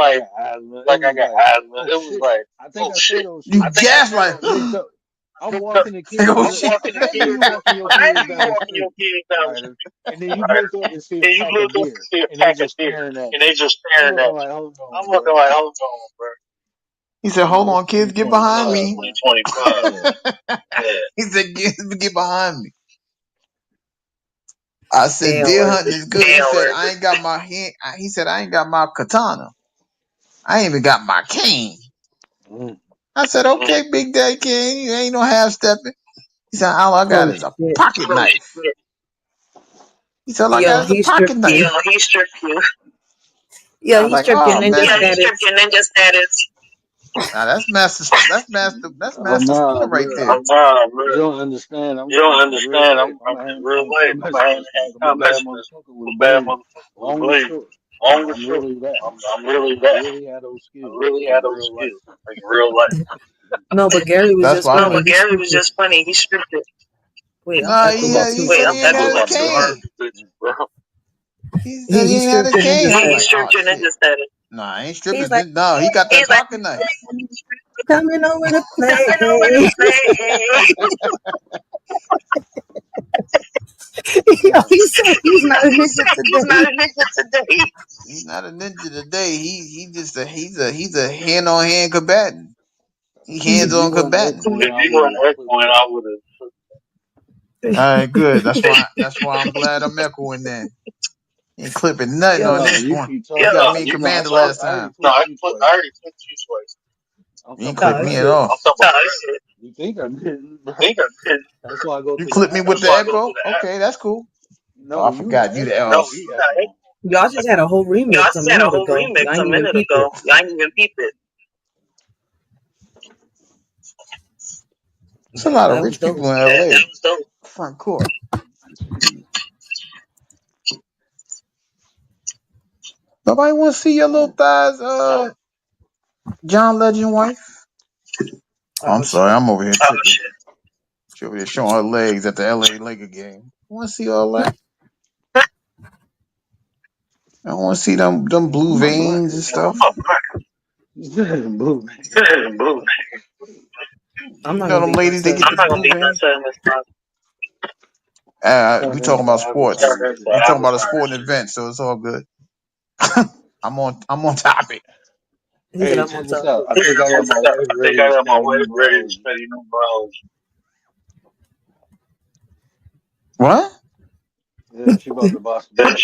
I got asthma. It was like, oh shit. I think I said oh You shit. gasped like, Big Doug. I'm walking the like, kids. oh shit. Imagine you walking your kids down the street, right? And then you look up and see a pack of deer, and they just staring at you. I'm looking like, hold on, bro. He said, No, hold it's on, kids, get behind 2025, me. man. Yeah. He said, get behind me. I said, Damn, deer word. hunting is good. He said, I ain't got my hand. He said, I ain't got my katana. I ain't even got my cane. Mm. I said, okay, Big Daddy Cane, you ain't no half stepping. He said, all I got Oh is a shit. pocket knife. He said, all I Yo, got is a he pocket stripped knife. you. Yo, I was he like, stripped your oh ninja man. status. Now that's Oh Master nah, Sport right bro. there. You don't understand. I'm coming in real life. I'm a hand-to-hand combat specialist. I'm a bad motherfucker with a blade, long and short. I'm really that. I really had those skills, like in real life. No, but Gary was That's just why. funny. He stripped it. Wait, I'm Nah, echoing too. he said he ain't had a cane. He said he He ain't had stripped a it and cane. just I'm said like, it. oh shit. Nah, I ain't He's stripping. like, No, he got that pocket knife. coming over to play. He said he's not a ninja today. He's not a ninja today. He's a hand on hand combatant. He hands If you on weren't combatant. echoing, I would have clipped that. All right, good. That's why I'm glad I'm echoing then. Ain't clipping nothing on Yo, No, this you one. keep You talking. got me and I Commander clipped. last I already time. clipped you twice. I'm You ain't talking about clipped oh me at last shit. all. time. You think I didn't, bro? That's why I go You to the clipped me app. with the echo? Okay, that's cool. Oh, No, I you got forgot you the echo. I else. be echoing. Y'all just had a whole remix a minute ago. Y'all ain't even peep it. There's a lot of That was rich dope. people in LA. Front court. Nobody want to see your little thighs, John Legend wife? Oh, I'm Oh sorry, shit. I'm over here tripping. She over there showing her legs at the LA Laker game. I want to see all that. I want to see them blue I'm a black. veins and stuff. Blue. I'm You not know gonna them be ladies, they get nonsense. the blue veins. We Turn talking into about advertising sports. shit. We talking about a sporting event, so it's all good. I'm on topic. He said Hey, I'm on check this top. out. I think I got my wife ready to study numerology. What? Yeah, she about to buy some books.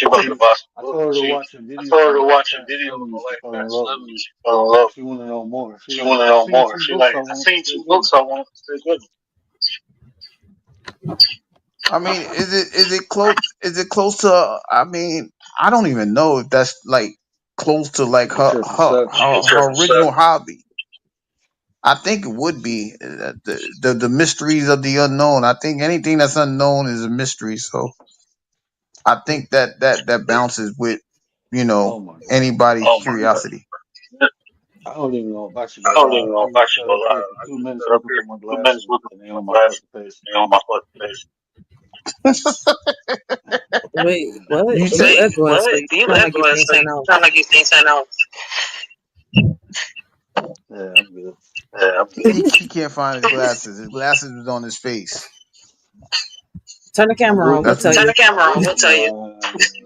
I told her to watch a video on like past celebrities. She fell in love with it. She want to know more. She like, I seen two books I want to stick with me. I mean, is it close? Is it close to? I mean, I don't even know if that's like close to like It's her perception. her original hobby. I think it would be the mysteries of the unknown. I think anything that's unknown is a mystery. So I think that bounces with Oh my god. anybody's curiosity. I don't even know if I should go live. I just sat up here for 2 minutes looking for my glasses and they on my fucking face. Wait, what? You You say echoing? So you sound like you saying something else. Yeah, I'm good. he can't find his glasses. His glasses was on his face. Turn the I'm camera on. We'll looking tell for. you.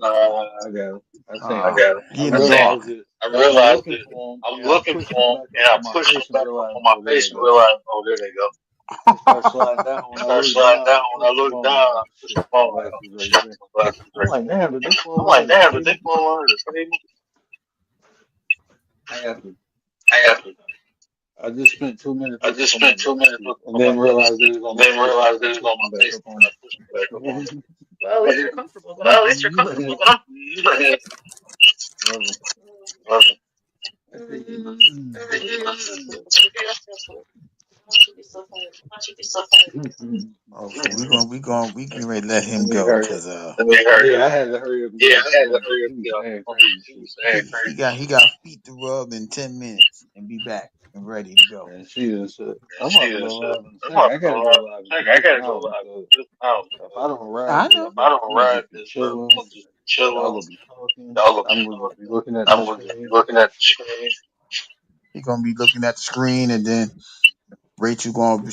Nah, I got it. I think I He in the back. realized it. I'm looking for them and I push them back up on my face and realize, oh, there they go. They start sliding down. When I look down, I push them on. I'm like, shit, my glasses right there. I'm like, damn, did they fall out of the table? I have to. I just spent 2 minutes looking for my glasses and then realized they was on my face after I pushed them back up on them. Well, at least you're comfortable, though. Love 'em. Oh, so we can ready to let Let him me go hurry because up. Yeah, I had to hurry up and get off the phone. He was saying crazy shit. he got feet to rub in 10 minutes and be back and ready to go. And she just said, I'm about to go live in a second. I gotta go live in this now because if I don't I arrive know. this, bro, I'm gonna just be chilling. Y'all gonna be talking. I'm gonna just be looking at the screen. He gonna be looking at the screen and then Rachel gonna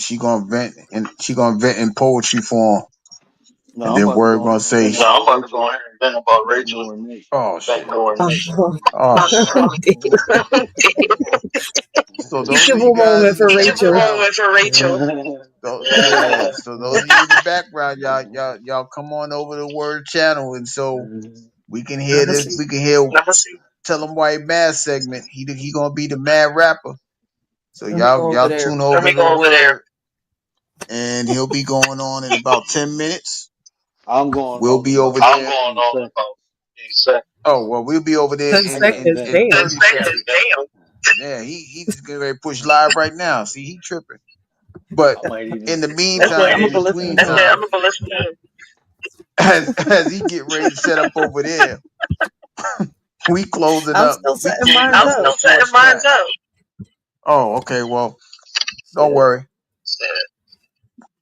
vent in poetry form No, and I'm then about to Word go in gonna here and say, vent about Rachel back knowing me. "Oh shit, Oh, oh shit." So those of you teachable guys moment in the for Rachel. background, yeah. So those of you in the background, y'all come on over to Word Channel, and so we can hear Number this. six. We can hear Tell 'em White Mad segment. He gonna be the mad rapper. So Let me go over y'all there. tune over to Word, and he'll be going on in about 10 minutes. I'm going We'll on in be over about there. 15 seconds. Oh well, we'll be over there 10 in And seconds. then 30 Damn. seconds. Yeah, he just getting ready to push live right now. See, he tripping. But I might in even. the Okay, meantime, I'm in gonna listen between to him. time, as he get ready to set up over there, we closing I'm up. still We setting closing mine up the up. sports chat. Oh, okay. Well, don't Shit. worry.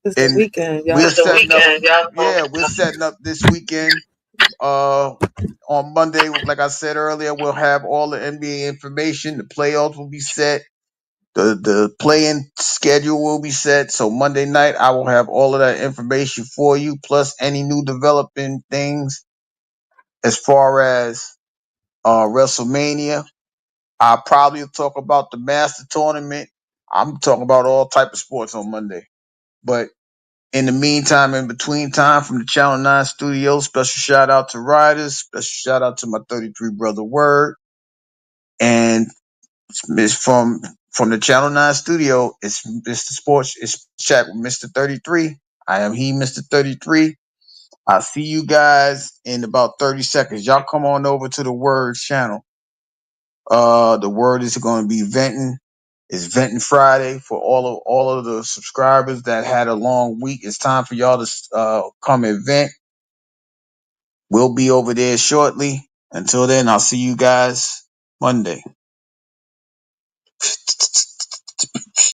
It's the And weekend, we're y'all. setting up. Yeah, we're setting up this weekend. On Monday, like I said earlier, we'll have all the NBA information. The playoffs will be set. The playing schedule will be set. So Monday night, I will have all of that information for you, plus any new developing things as far as WrestleMania. I'll probably talk about the Master Tournament. I'm talking about all type of sports on Monday. But in the meantime, in between time, from the Channel 9 studios, special shout out to Riders, special shout out to my 33 brother Word, and it's from the Channel 9 studio. It's Mr. Sports. It's chat with Mr. 33. I am he, Mr. 33. I'll see you guys in about 30 seconds. Y'all come on over to the Word channel. The Word is going to be venting. It's venting Friday for all of the subscribers that had a long week. It's time for y'all to come and vent. We'll be over there shortly. Until then, I'll see you guys Monday.